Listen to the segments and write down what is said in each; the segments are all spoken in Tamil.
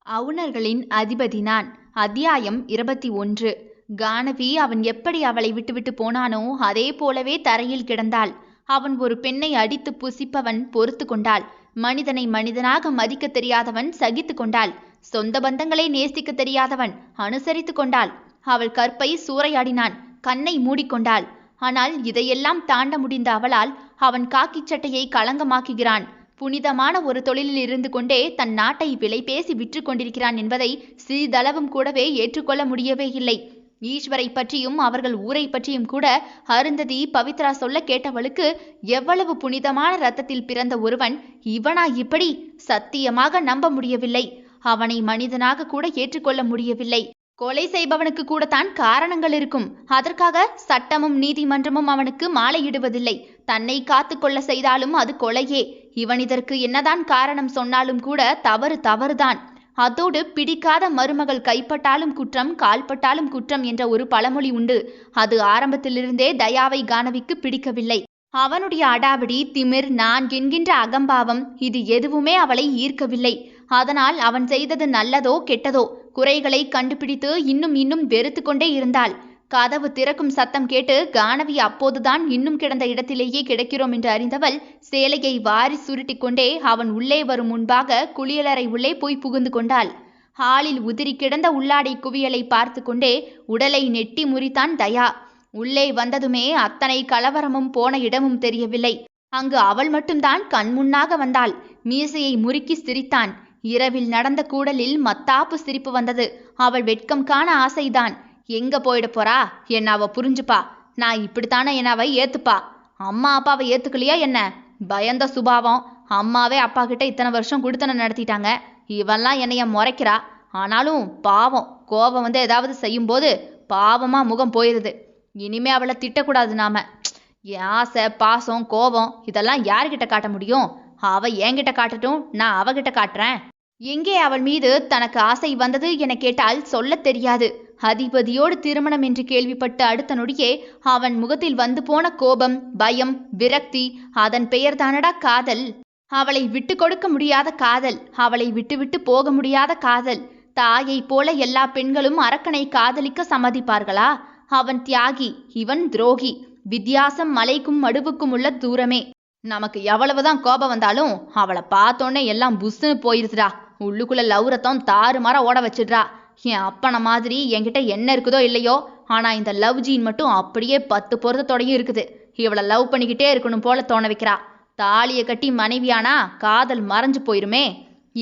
அவுணர்களின் அதிபதி நான். அத்தியாயம் 21. கானவி அவன் எப்படி அவளை விட்டுவிட்டு போனானோ அதே போலவே தரையில் கிடந்தாள். அவன் ஒரு பெண்ணை அடித்து புசிப்பவன் பொறுத்து கொண்டாள். மனிதனை மனிதனாக மதிக்க தெரியாதவன் சகித்து கொண்டாள். சொந்த பந்தங்களை நேசிக்க தெரியாதவன் அனுசரித்து கொண்டாள். அவள் கற்பை சூறையாடினான். கண்ணை மூடிக்கொண்டாள். ஆனால் இதையெல்லாம் தாண்ட முடிந்த அவளால் அவன் காக்கிச் சட்டையை களங்கமாக்குகிறான். புனிதமான ஒரு தொழிலில் இருந்து கொண்டே தன் நாட்டை விலை பேசி விற்று கொண்டிருக்கிறான் என்பதை சிறிதளவும் கூடவே ஏற்றுக்கொள்ள முடியவே இல்லை. ஈஸ்வரை பற்றியும் அவர்கள் ஊரை பற்றியும் கூட அருந்ததி பவித்ரா சொல்ல கேட்டவளுக்கு எவ்வளவு புனிதமான இரத்தத்தில் பிறந்த ஒருவன் இவனா இப்படி சத்தியமாக நம்ப முடியவில்லை. அவனை மனிதனாக கூட ஏற்றுக்கொள்ள முடியவில்லை. கொலை செய்பவனுக்கு கூட தான் காரணங்கள் இருக்கும். அதற்காக சட்டமும் நீதிமன்றமும் அவனுக்கு மாலையிடுவதில்லை. தன்னை காத்து கொள்ள செய்தாலும் அது கொலையே. இவன் இதற்கு என்னதான் காரணம் சொன்னாலும் கூட தவறுதான். அதோடு பிடிக்காத மருமகள் கைப்பட்டாலும் குற்றம், கால்பட்டாலும் குற்றம் என்ற ஒரு பழமொழி உண்டு. அது ஆரம்பத்திலிருந்தே தயாவை கானவிக்கு பிடிக்கவில்லை. அவனுடைய அடாவடி, திமிர், நான் என்கின்ற அகம்பாவம் இது எதுவுமே அவளை ஈர்க்கவில்லை. அதனால் அவன் செய்தது நல்லதோ கெட்டதோ குறைகளை கண்டுபிடித்து இன்னும் வெறுத்து கொண்டே இருந்தாள். கதவு திறக்கும் சத்தம் கேட்டு கானவி அப்போதுதான் இன்னும் கிடந்த இடத்திலேயே கிடக்கிறோம் என்று அறிந்தவள் சேலையை வாரி சுருட்டி கொண்டே அவன் உள்ளே வரும் முன்பாக குளியலறை உள்ளே போய் புகுந்து கொண்டாள். ஹாலில் உதிரி கிடந்த உள்ளாடை குவியலை பார்த்து கொண்டே உடலை நெட்டி முறித்தான் தயா. உள்ளே வந்ததுமே அத்தனை கலவரமும் போன இடமும் தெரியவில்லை. அங்கு அவள் மட்டும்தான் கண்முன்னாக வந்தாள். மீசையை முறுக்கி சிரித்தான். இரவில் நடந்த கூடலில் மத்தாப்பு சிரிப்பு வந்தது. அவள் வெட்கம் காண ஆசைதான். எங்க போயிட போறா? என்ன அவ புரிஞ்சுப்பா. நான் இப்படித்தானே என்னாவை ஏத்துப்பா. அம்மா அப்பாவை ஏத்துக்கலையா என்ன? பயந்த சுபாவம். அம்மாவே அப்பா கிட்ட இத்தனை வருஷம் குடுத்தன நடத்திட்டாங்க. இவெல்லாம் என்னைய முறைக்கிறா. ஆனாலும் பாவம், கோபம் வந்து ஏதாவது செய்யும் போது பாவமா முகம் போயிருது. இனிமே அவளை திட்டக்கூடாது நாம. ஆசை, பாசம், கோபம் இதெல்லாம் யார்கிட்ட காட்ட முடியும்? அவ என்கிட்ட காட்டட்டும், நான் அவகிட்ட காட்டுறேன். எங்கே அவள் மீது தனக்கு ஆசை வந்தது என கேட்டால் சொல்ல தெரியாது. அதிபதியோடு திருமணம் என்று கேள்விப்பட்ட அடுத்த நொடியே அவன் முகத்தில் வந்து போன கோபம், பயம், விரக்தி, அதன் பெயர்தானடா காதல். அவளை விட்டு கொடுக்க முடியாத காதல், அவளை விட்டு போக முடியாத காதல். தாயை போல எல்லா பெண்களும் அரக்கனை காதலிக்க சம்மதிப்பார்களா? அவன் தியாகி, இவன் துரோகி. வித்தியாசம் மலைக்கும் மடுவுக்கும் உள்ள தூரமே. நமக்கு எவ்வளவுதான் கோபம் வந்தாலும் அவளை பார்த்தோன்னே எல்லாம் புஷ்னு போயிருதுடா. உள்ளுக்குள்ள லவ்ரத்தம் தாறுமாற ஓட வச்சிடுறா. என் அப்பனை மாதிரி என்கிட்ட என்ன இருக்குதோ இல்லையோ, ஆனா இந்த லவ் ஜீன் மட்டும் அப்படியே 10 பொருத்தத்தோடையும் இருக்குது. இவளை லவ் பண்ணிக்கிட்டே இருக்கணும் போல தோண வைக்கிறா. தாலியை கட்டி மனைவியானா காதல் மறைஞ்சு போயிருமே.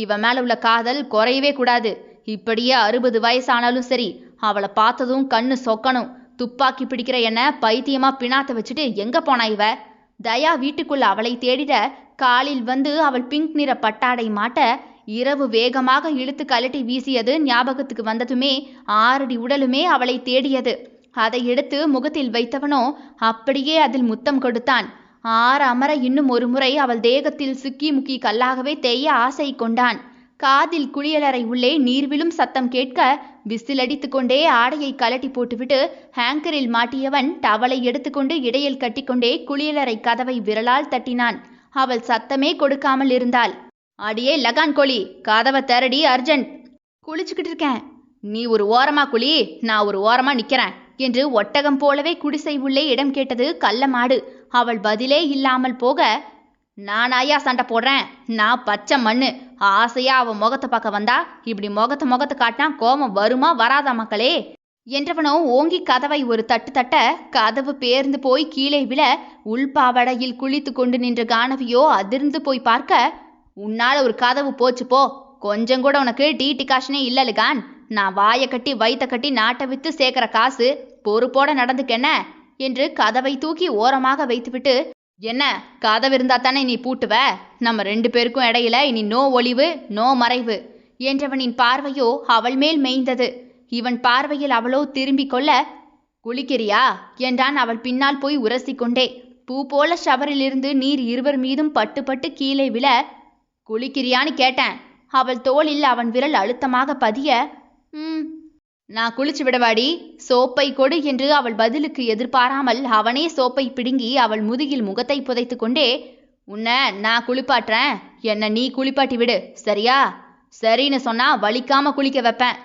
இவன் மேல உள்ள காதல் குறையவே கூடாது. இப்படியே 60 வயசானாலும் சரி, அவளை பார்த்ததும் கண்ணு சொக்கணும். துப்பாக்கி பிடிக்கிற என்ன பைத்தியமா பிணாத்த வச்சுட்டு எங்க போனா இவ? தயா வீட்டுக்குள்ள அவளை தேடிட காலில் வந்து அவள் பிங்க் நிற பட்டாடை மாட்ட இரவு வேகமாக இழுத்து கலட்டி வீசியது ஞாபகத்துக்கு வந்ததுமே 6 அடி உடலுமே அவளை தேடியது. அதை எடுத்து முகத்தில் வைத்தவனோ அப்படியே அதில் முத்தம் கொடுத்தான். ஆற அமர இன்னும் ஒரு முறை அவள் தேகத்தில் சுக்கி முக்கி கல்லாகவே தேய ஆசை கொண்டான். காதில் குளியலறை உள்ளே நீர்விழும் சத்தம் கேட்க விசிலடித்து கொண்டே ஆடையை கலட்டி போட்டுவிட்டு ஹேங்கரில் மாட்டியவன் டவலை எடுத்துக்கொண்டு இடையில் கட்டிக்கொண்டே குளியலறை கதவை விரலால் தட்டினான். அவள் சத்தமே கொடுக்காமல் இருந்தாள். அடியே லகான் கோழி, கதவை திறடி, அர்ஜென்ட். குளிச்சுக்கிட்டு இருக்கேன். நீ ஒரு ஓரமா குழி, நான் ஒரு ஓரமா நிக்கிறேன் என்று ஒட்டகம் போலவே குடிசை உள்ளே இடம் கேட்டது கள்ள மாடு. அவள் பதிலே இல்லாமல் போக, நானாயா சண்டை போடுறேன்? நான் பச்சை மண்ணு. ஆசையா அவன் முகத்தை பார்க்க வந்தா இப்படி முகத்தை காட்டினா கோபம் வருமா வராதா மக்களே என்றவனோ ஓங்கி கதவை ஒரு தட்டு தட்ட கதவு பேர்ந்து போய் கீழே விழ உள்பாவடையில் குளித்து கொண்டு நின்ற கானவியோ அதிர்ந்து போய் பார்க்க, உன்னால ஒரு கதவு போச்சு போ. கொஞ்சம் கூட உனக்கு டிகாஷனே இல்ல கான். நான் வாயை கட்டி வயிற்ற கட்டி நாட்டை வித்து சேர்க்கிற காசு பொறுப்போட நடந்துக்கென்ன என்று கதவை தூக்கி ஓரமாக வைத்துவிட்டு, என்ன கதவு இருந்தா தானே நீ பூட்டுவ? நம்ம 2 பேருக்கும் இடையில இனி நோ ஒளிவு நோ மறைவு என்றவனின் பார்வையோ அவள் மேல் மேய்ந்தது. இவன் பார்வையில் அவளோ திரும்பிக் கொள்ள, குளிக்கிறியா என்றான் அவள் பின்னால் போய் உரசிக்கொண்டே. பூ போல ஷவரிலிருந்து நீர் இருவர் மீதும் பட்டு கீழே விழ, குளிக்கிறியான்னு கேட்டேன். அவள் தோளில் அவன் விரல் அழுத்தமாக பதிய, நான் குளிச்சு விடவாடி, சோப்பை கொடு என்று அவள் பதிலுக்கு எதிர்பாராமல் அவனே சோப்பை பிடுங்கி அவள் முதுகில் முகத்தை புதைத்து கொண்டே, உன்னை நான் குளிப்பாட்டுறேன், என்ன நீ குளிப்பாட்டி விடு சரியா? சரின்னு சொன்னா வலிக்காம குளிக்க வைப்பேன்.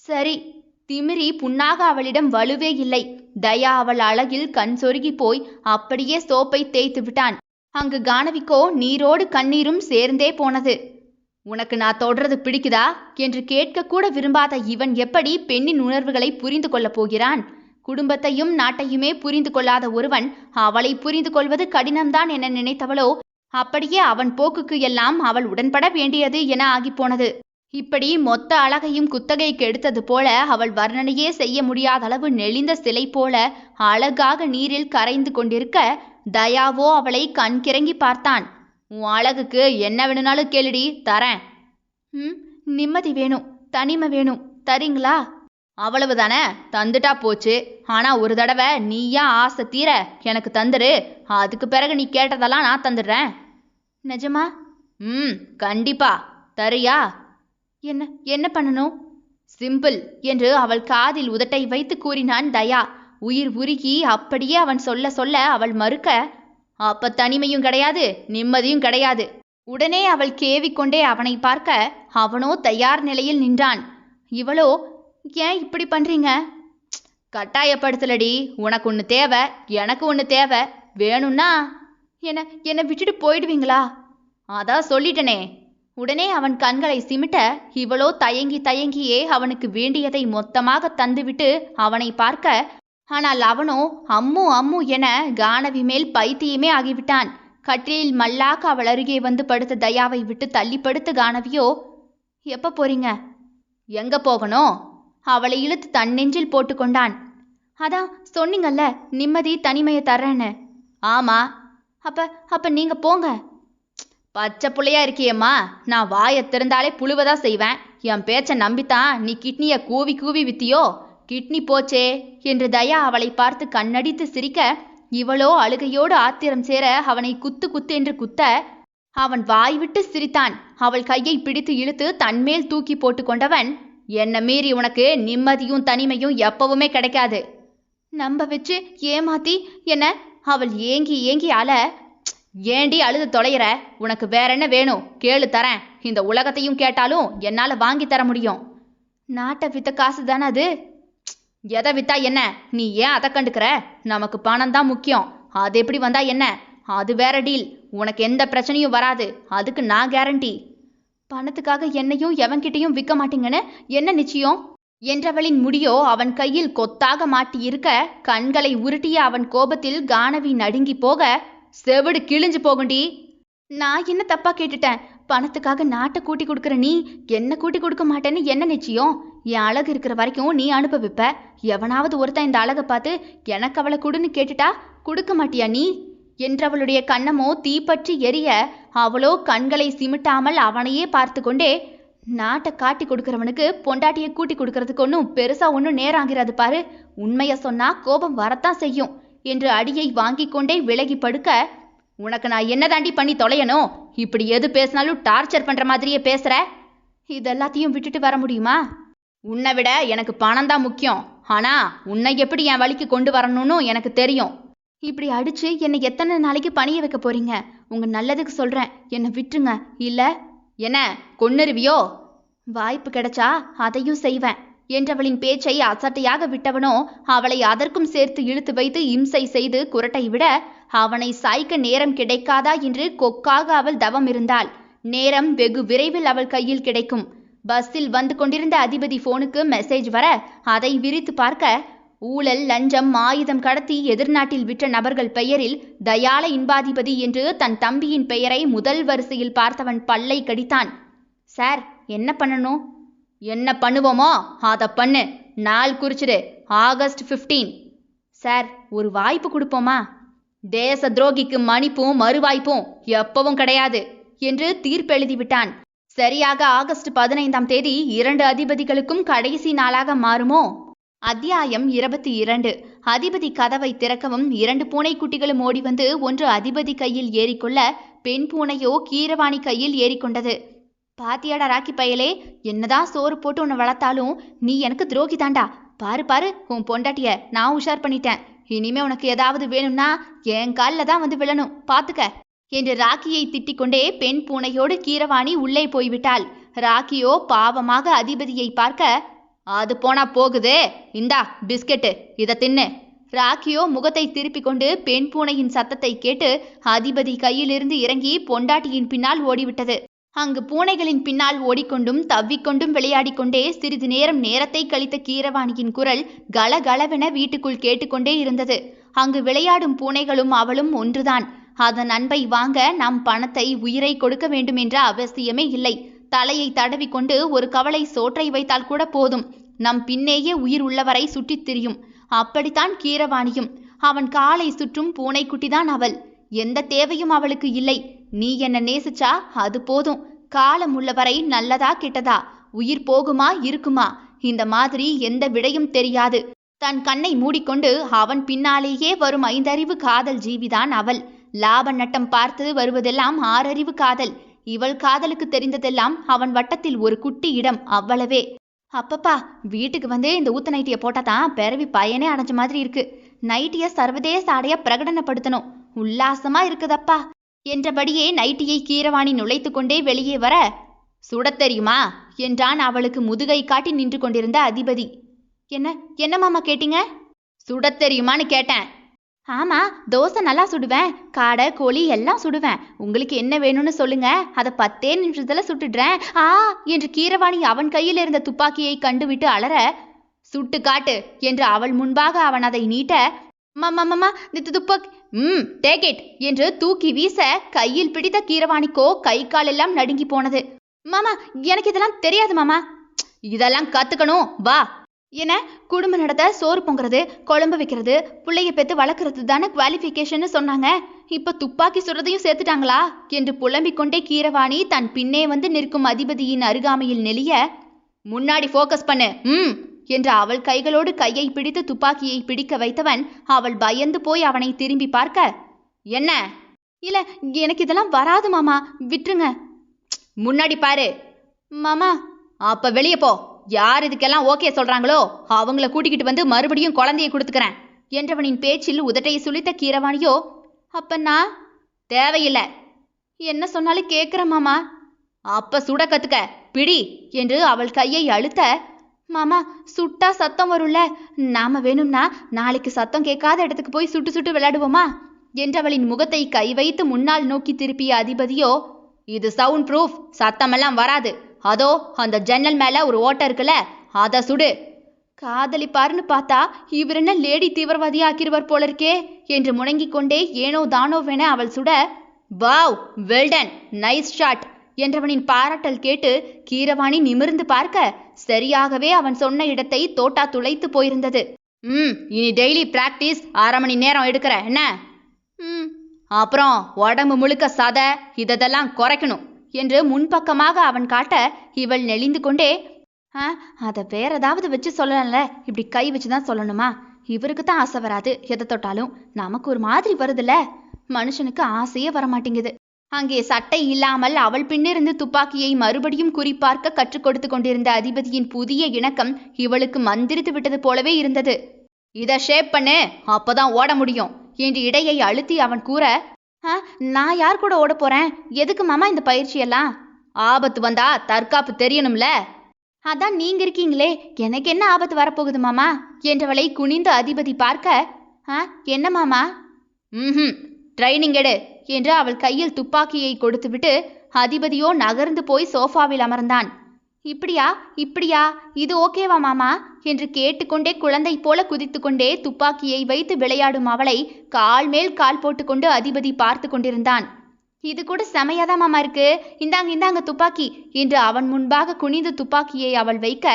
சரி. திமிரி புண்ணாக அவளிடம் வலுவே இல்லை. தயா அவள் அழகில் கண் சொருகி போய் அப்படியே சோப்பை தேய்த்து விட்டான். அங்கு கானவிக்கோ நீரோடு கண்ணீரும் சேர்ந்தே போனது. உனக்கு நான் தொடர்றது பிடிக்குதா என்று கேட்க கூட விரும்பாத இவன் எப்படி பெண்ணின் உணர்வுகளை புரிந்து கொள்ளப் போகிறான்? குடும்பத்தையும் நாட்டையுமே புரிந்து கொள்ளாத ஒருவன் அவளை புரிந்து கொள்வது கடினம்தான் என நினைத்தவளோ அப்படியே அவன் போக்குக்கு எல்லாம் அவள் உடன்பட வேண்டியது என ஆகிப்போனது. இப்படி மொத்த அழகையும் குத்தகைக்கு எடுத்தது போல அவள் வர்ணனையே செய்ய முடியாத அளவு நெளிந்த சிலை போல அழகாக நீரில் கரைந்து கொண்டிருக்க தயாவோ அவளை கண் கிறங்கி பார்த்தான். உன் அழகுக்கு என்ன வேணும்னாலும் கேளுடி, தரேன். நிம்மதி வேணும், தனிமை வேணும், தரீங்களா? அவ்வளவுதானே, தந்துட்டா போச்சு. ஆனா ஒரு தடவை நீயா ஆசை தீர எனக்கு தந்துரு, அதுக்கு பிறகு நீ கேட்டதெல்லாம் நான் தந்துடுறேன். நிஜமா? கண்டிப்பா. தரியா? என்ன என்ன பண்ணணும்? சிம்பிள் என்று அவள் காதில் உதட்டை வைத்து கூறினான் தயா. உயிர் உருகி அப்படியே அவன் சொல்ல சொல்ல அவள் மறுக்க, அப்ப தனிமையும் கிடையாது, நிம்மதியும் கிடையாது. உடனே அவள் கேவிக்கொண்டே அவனை பார்க்க அவனோ தயார் நிலையில் நின்றான். இவளோ, ஏன் இப்படி பண்றீங்க? கட்டாயப்படுத்தலடி. உனக்கு ஒன்று தேவை, எனக்கு ஒன்று தேவை. வேணும்னா என்னை விட்டுட்டு போயிடுவீங்களா? அதான் சொல்லிட்டனே. உடனே அவன் கண்களை சிமிட்ட இவளோ தயங்கி தயங்கியே அவனுக்கு வேண்டியதை மொத்தமாக தந்துவிட்டு அவனை பார்க்க, ஆனால் அவனோ அம்மு அம்மு என கானவி மேல் பைத்தியமே ஆகிவிட்டான். கட்டிலில் மல்லாக்க அவள் அருகே வந்து படுத்த தயாவை விட்டு தள்ளி படுத்த கானவியோ, எப்ப போறீங்க? எங்க போகணும்? அவளை இழுத்து தன் நெஞ்சில் போட்டு கொண்டான். அதான் சொன்னீங்கல்ல நிம்மதி தனிமையை தர்றேன்னு. ஆமா. அப்ப நீங்க போங்க. பச்சை புள்ளையா இருக்கியம்மா, நான் வாயை திறந்தாலே புழுவதா செய்வேன். என் பேச்சை நம்பித்தான் நீ கிட்னியை கூவி கூவி வித்தியோ? கிட்னி போச்சே என்று தயா அவளை பார்த்து கண்ணடித்து சிரிக்க, இவளோ அழுகையோடு ஆத்திரம் சேர அவனை குத்து குத்து என்று குத்த அவன் வாய்விட்டு சிரித்தான். அவள் கையை பிடித்து இழுத்து தன்மேல் தூக்கி போட்டு கொண்டவன், என்னை மீறி உனக்கு நிம்மதியும் தனிமையும் எப்பவுமே கிடைக்காது. நம்ப வச்சு ஏமாத்தி என்ன? அவள் ஏங்கி ஏங்கி அழ, ஏண்டி அழுது தொலைகிற? உனக்கு வேற என்ன வேணும் கேளு, தரேன். இந்த உலகத்தையும் கேட்டாலும் என்னால வாங்கி தர முடியும். நாட்டை வித்த காசு தானே அது? எதை வித்தா என்ன? நீ ஏன் அதை கண்டுக்கிற? நமக்கு பணம் தான் முக்கியம். அது எப்படி வந்தா என்ன? அது வேற டீல். உனக்கு எந்த பிரச்சனையும் வராது, அதுக்கு நான் கேரண்டி. பணத்துக்காக என்னையும் எவன்கிட்டையும் விற்க மாட்டீங்கன்னு என்ன நிச்சயம் என்றவளின் முடியோ அவன் கையில் கொத்தாக மாட்டி இருக்க, கண்களை உருட்டிய அவன் கோபத்தில் கானவி நடுங்கி போக, செவிடு கிழிஞ்சு போகுண்டி. நான் என்ன தப்பா கேட்டுட்டேன்? பணத்துக்காக நாட்டை கூட்டி கொடுக்குற நீ என்ன கூட்டி கொடுக்க மாட்டேன்னு என்ன நிச்சயம்? என் அழகு இருக்கிற வரைக்கும் நீ அனுபவிப்ப. எவனாவது ஒருத்தன் இந்த அழகை பார்த்து எனக்கு அவளை கொடுன்னு கேட்டுட்டா கொடுக்க மாட்டியா நீ என்றவளுடைய கண்ணமோ தீப்பற்றி எரிய, அவளோ கண்களை சிமிட்டாமல் அவனையே பார்த்து கொண்டே, நாட்டை காட்டி கொடுக்கறவனுக்கு பொண்டாட்டியை கூட்டி கொடுக்கறதுக்கு ஒன்றும் பெருசா ஒன்றும் நேரம் ஆகிறது பாரு. உண்மைய சொன்னா கோபம் வரத்தான் செய்யும் என்று அடியை வாங்கி கொண்டே விலகி படுக்க, உனக்கு நான் என்ன தாண்டி பண்ணி தொலையணும்? இப்படி எது பேசினாலும் டார்ச்சர் பண்ற மாதிரியே பேசுற. இதெல்லாத்தையும் விட்டுட்டு வர முடியுமா? உன்னை விட எனக்கு பணம் தான் முக்கியம். ஆனா உன்னை எப்படி என் வழிக்கு கொண்டு வரணும்னு எனக்கு தெரியும். இப்படி அடிச்சு என்னை எத்தனை நாளைக்கு பணிய வைக்க போறீங்க? உங்க நல்லதுக்கு சொல்றேன், என்னை விட்டுருங்க. இல்ல என்ன கொன்னுருவியோ? வாய்ப்பு கிடைச்சா அதையும் செய்வேன் என்றவளின் பேச்சை அசட்டையாக விட்டவனோ அவளை அதற்கும் சேர்த்து இழுத்து வைத்து இம்சை செய்து குரட்டை விட, அவனை சாய்க்க நேரம் கிடைக்காதா என்று கொக்காக அவள் தவம் இருந்தாள். நேரம் வெகு விரைவில் அவள் கையில் கிடைக்கும். பஸ்ஸில் வந்து கொண்டிருந்த அதிபதி போனுக்கு மெசேஜ் வர அதை விரித்து பார்க்க, ஊழல் லஞ்சம் ஆயுதம் கடத்தி எதிர்நாட்டில் விற்ற நபர்கள் பெயரில் தயாள இன்பாதிபதி என்று தன் தம்பியின் பெயரை முதல் வரிசையில் பார்த்தவன் பல்லை கடித்தான். சார், என்ன பண்ணணும்? என்ன பண்ணுவோமோ அதை பண்ணு. நாள் குறிச்சிடு, ஆகஸ்ட் 15. சார், ஒரு வாய்ப்பு கொடுப்போமா? தேச துரோகிக்கு மன்னிப்பும் மறுவாய்ப்பும் எப்பவும் கிடையாது என்று தீர்ப்பெழுதி விட்டான். சரியாக ஆகஸ்ட் 15ஆம் தேதி 2 அதிபதிகளுக்கும் கடைசி நாளாக மாறுமோ? அத்தியாயம் 22. அதிபதி கதவை திறக்கவும் 2 பூனைக்குட்டிகளும் ஓடி வந்து ஒன்று அதிபதி கையில் ஏறிக்கொள்ள, பெண் பூனையோ கீரவாணி கையில் ஏறிக்கொண்டது. பாத்தியாடா ராக்கி பயலே, என்னதான் சோறு போட்டு உன்னை வளர்த்தாலும் நீ எனக்கு துரோகி தாண்டா. பாரு பாரு, உன் பொண்டாட்டிய நான் உஷார் பண்ணிட்டேன். இனிமே உனக்கு ஏதாவது வேணும்னா என் காலில் தான் வந்து விழணும், பாத்துக்க என்று ராக்கியை திட்டிக் கொண்டே பெண் பூனையோடு கீரவாணி உள்ளே போய்விட்டாள். ராக்கியோ பாவமாக அதிபதியை பார்க்க, அது போனா போகுதே, இந்தா பிஸ்கெட்டு, இதை தின்னு. ராக்கியோ முகத்தை திருப்பிக் கொண்டு பெண் பூனையின் சத்தத்தை கேட்டு அதிபதி கையிலிருந்து இறங்கி பொண்டாட்டியின் பின்னால் ஓடிவிட்டது. அங்கு பூனைகளின் பின்னால் ஓடிக்கொண்டும் தவ்விக்கொண்டும் விளையாடிக்கொண்டே சிறிது நேரத்தை கழித்த கீரவாணியின் குரல் கலகலவென வீட்டுக்குள் கேட்டுக்கொண்டே இருந்தது. அங்கு விளையாடும் பூனைகளும் அவளும் ஒன்றுதான். அதன் அன்பை வாங்க நாம் பணத்தை, உயிரை கொடுக்க வேண்டும் என்ற அவசியமே இல்லை. தலையை தடவிக்கொண்டு ஒரு கவளை சோற்றை வைத்தால் கூட போதும். நம் பின்னேயே உயிர் உள்ளவரை சுற்றித் திரியும். அப்படித்தான் கீரவாணியும். அவன் காலை சுற்றும் பூனைக்குட்டிதான் அவள். எந்த தேவையும் அவளுக்கு இல்லை. நீ என்ன நேசிச்சா அது போதும். காலம் உள்ளவரை நல்லதா கெட்டதா, உயிர் போகுமா இருக்குமா, இந்த மாதிரி எந்த விடையும் தெரியாது. தன் கண்ணை மூடிக்கொண்டு அவன் பின்னாலேயே வரும் 5 அறிவு காதல் ஜீவிதான் அவள். லாப நட்டம் பார்த்து வருவதெல்லாம் 6 அறிவு காதல். இவள் காதலுக்கு தெரிந்ததெல்லாம் அவன் வட்டத்தில் ஒரு குட்டி இடம், அவ்வளவே. அப்பப்பா, வீட்டுக்கு வந்து இந்த ஊத்த நைட்டியை போட்டாதான் பிறவி பயனே அடைஞ்ச மாதிரி இருக்கு. நைட்டியை சர்வதேச ஆடைய பிரகடனப்படுத்தணும். உல்லாசமா இருக்குதப்பா என்றபடியே நைட்டியை கீரவாணி நுழைத்து கொண்டே வெளியே வர, சுடத் தெரியுமா என்றான் அவளுக்கு முதுகை காட்டி நின்று கொண்டிருந்த அதிபதி. என்ன மாமா கேட்டீங்க? சுடத் தெரியுமான்னு கேட்டேன். ஆமா, தோசை நல்லா சுடுவேன், காடை கோழி எல்லாம் சுடுவேன். உங்களுக்கு என்ன வேணும்னு சொல்லுங்க, அதை 10 நிமிஷத்துல சுட்டுடுறேன். என்று கீரவாணி அவன் கையில் இருந்த துப்பாக்கியை கண்டுவிட்டு அலற, சுட்டு காட்டு என்று அவள் முன்பாக அவன் அதை நீட்ட, மாமா துப்பாக்கி, டேக் இட் என்று தூக்கி வீச கையில் பிடித்த கீரவாணிக்கோ கை கால் எல்லாம் நடுங்கி போனது. மாமா, எனக்கு இதெல்லாம் தெரியாது மாமா. இதெல்லாம் கத்துக்கணும், வா. என்ன, குடும்ப நடத்த, சோறு பொங்குறது, குழம்பு வைக்கிறது, பிள்ளைய பெற்று வளர்க்கறது தானே குவாலிஃபிகேஷன் சொன்னாங்க. இப்ப துப்பாக்கி சுடுறதையும் சேர்த்துட்டாங்களா என்று புலம்பிக் கொண்டே கீரவாணி தன் பின்னே வந்து நிற்கும் அதிபதியின் அருகாமையில் நெளிய, முன்னாடி ஃபோக்கஸ் பண்ணு என்று அவள் கைகளோடு கையை பிடித்து துப்பாக்கியை பிடிக்க வைத்தவன் அவள் பயந்து போய் அவனை திரும்பி பார்க்க, என்ன? இல்ல, எனக்கு இதெல்லாம் வராது மாமா, விட்டுருங்க. முன்னாடி பாரு. மாமா. அப்ப வெளியே போ. யார் இதுக்கெல்லாம் ஓகே சொல்றாங்களோ அவங்கள கூட்டிக்கிட்டு வந்து மறுபடியும் குழந்தையை கொடுத்துக்கிறேன் என்றவனின் பேச்சில் உதட்டையை சுளித்த கீரவாணியோ, அப்ப நான் தேவையில்லை. என்ன சொன்னாலும் கேட்குற மாமா. அப்ப சுட கத்துக்க, பிடி என்று அவள் கையை அழுத்த, மாமா சுட்டா சத்தம் வரும்ல, நாம வேணும்னா நாளைக்கு சத்தம் கேட்காத இடத்துக்கு போய் சுட்டு சுட்டு விளையாடுவோமா என்றவளின் முகத்தை கை வைத்து முன்னால் நோக்கி திருப்பிய அதிபதியோ, இது சவுண்ட் ப்ரூஃப், சத்தமெல்லாம் வராது. அதோ அந்த ஜன்னல் மேல ஒரு ஓட்டை இருக்குல்ல, அத சுடு. காதலிப்பாருன்னு பார்த்தா இவர் என்ன லேடி தீவிரவாதி ஆக்கிருவர் போல இருக்கே என்று முணங்கிக் கொண்டே ஏனோ தானோவென அவள் சுட, வாவ், வெல்டன், நைஸ் ஷாட் என்றவனின் பாராட்டல் கேட்டு கீரவாணி நிமிர்ந்து பார்க்க சரியாகவே அவன் சொன்ன இடத்தை தோட்டா துளைத்து போயிருந்தது. இனி டெய்லி பிராக்டிஸ் 1/2 மணி நேரம் எடுக்கிற என்ன? அப்புறம் உடம்பு முழுக்க சதை, இதெல்லாம் குறைக்கணும் என்று முன்பக்கமாக அவன் காட்ட இவள் நெளிந்து கொண்டே, அதை வேற ஏதாவது வச்சு சொல்லலாம்ல, இப்படி கை வச்சுதான் சொல்லணுமா? இவருக்கு தான் ஆசை வராது, எதை தொட்டாலும் நமக்கு ஒரு மாதிரி வருதுல்ல. மனுஷனுக்கு ஆசையே வரமாட்டேங்குது. அங்கே சட்டை இல்லாமல் அவள் பின்னிருந்து துப்பாக்கியை மறுபடியும் குறிப்பார்க்க கற்றுக் கொடுத்து கொண்டிருந்த அதிபதியின் புதிய இணக்கம் இவளுக்கு மந்திரித்து விட்டது போலவே இருந்தது. இதை ஷேப் பண்ணு, அப்பதான் ஓட முடியும் என்று இடையை அழுத்தி அவன் கூற, நான் யார் கூட ஓட போறேன்? எதுக்கு மாமா இந்த பயிற்சியெல்லாம்? ஆபத்து வந்தா தற்காப்பு தெரியணும்ல. அதான் நீங்க இருக்கீங்களே, எனக்கு என்ன ஆபத்து வரப்போகுது மாமா என்றவளை குனிந்து அதிபதி பார்க்க, என்ன மாமா? ட்ரைனிங் எடு என்று அவள் கையில் துப்பாக்கியை கொடுத்துவிட்டு அதிபதியோ நகர்ந்து போய் சோஃபாவில் அமர்ந்தான். இப்படியா இது ஓகேவா மாமா என்று கேட்டுக்கொண்டே குழந்தை போல குதித்து கொண்டே துப்பாக்கியை வைத்து விளையாடும் அவளை கால் மேல் கால் போட்டுக்கொண்டு அதிபதி பார்த்து கொண்டிருந்தான். இது கூட செமையாதான் மாமா இருக்கு, இந்தாங்க துப்பாக்கி என்று அவன் முன்பாக குனிந்து துப்பாக்கியை அவள் வைக்க,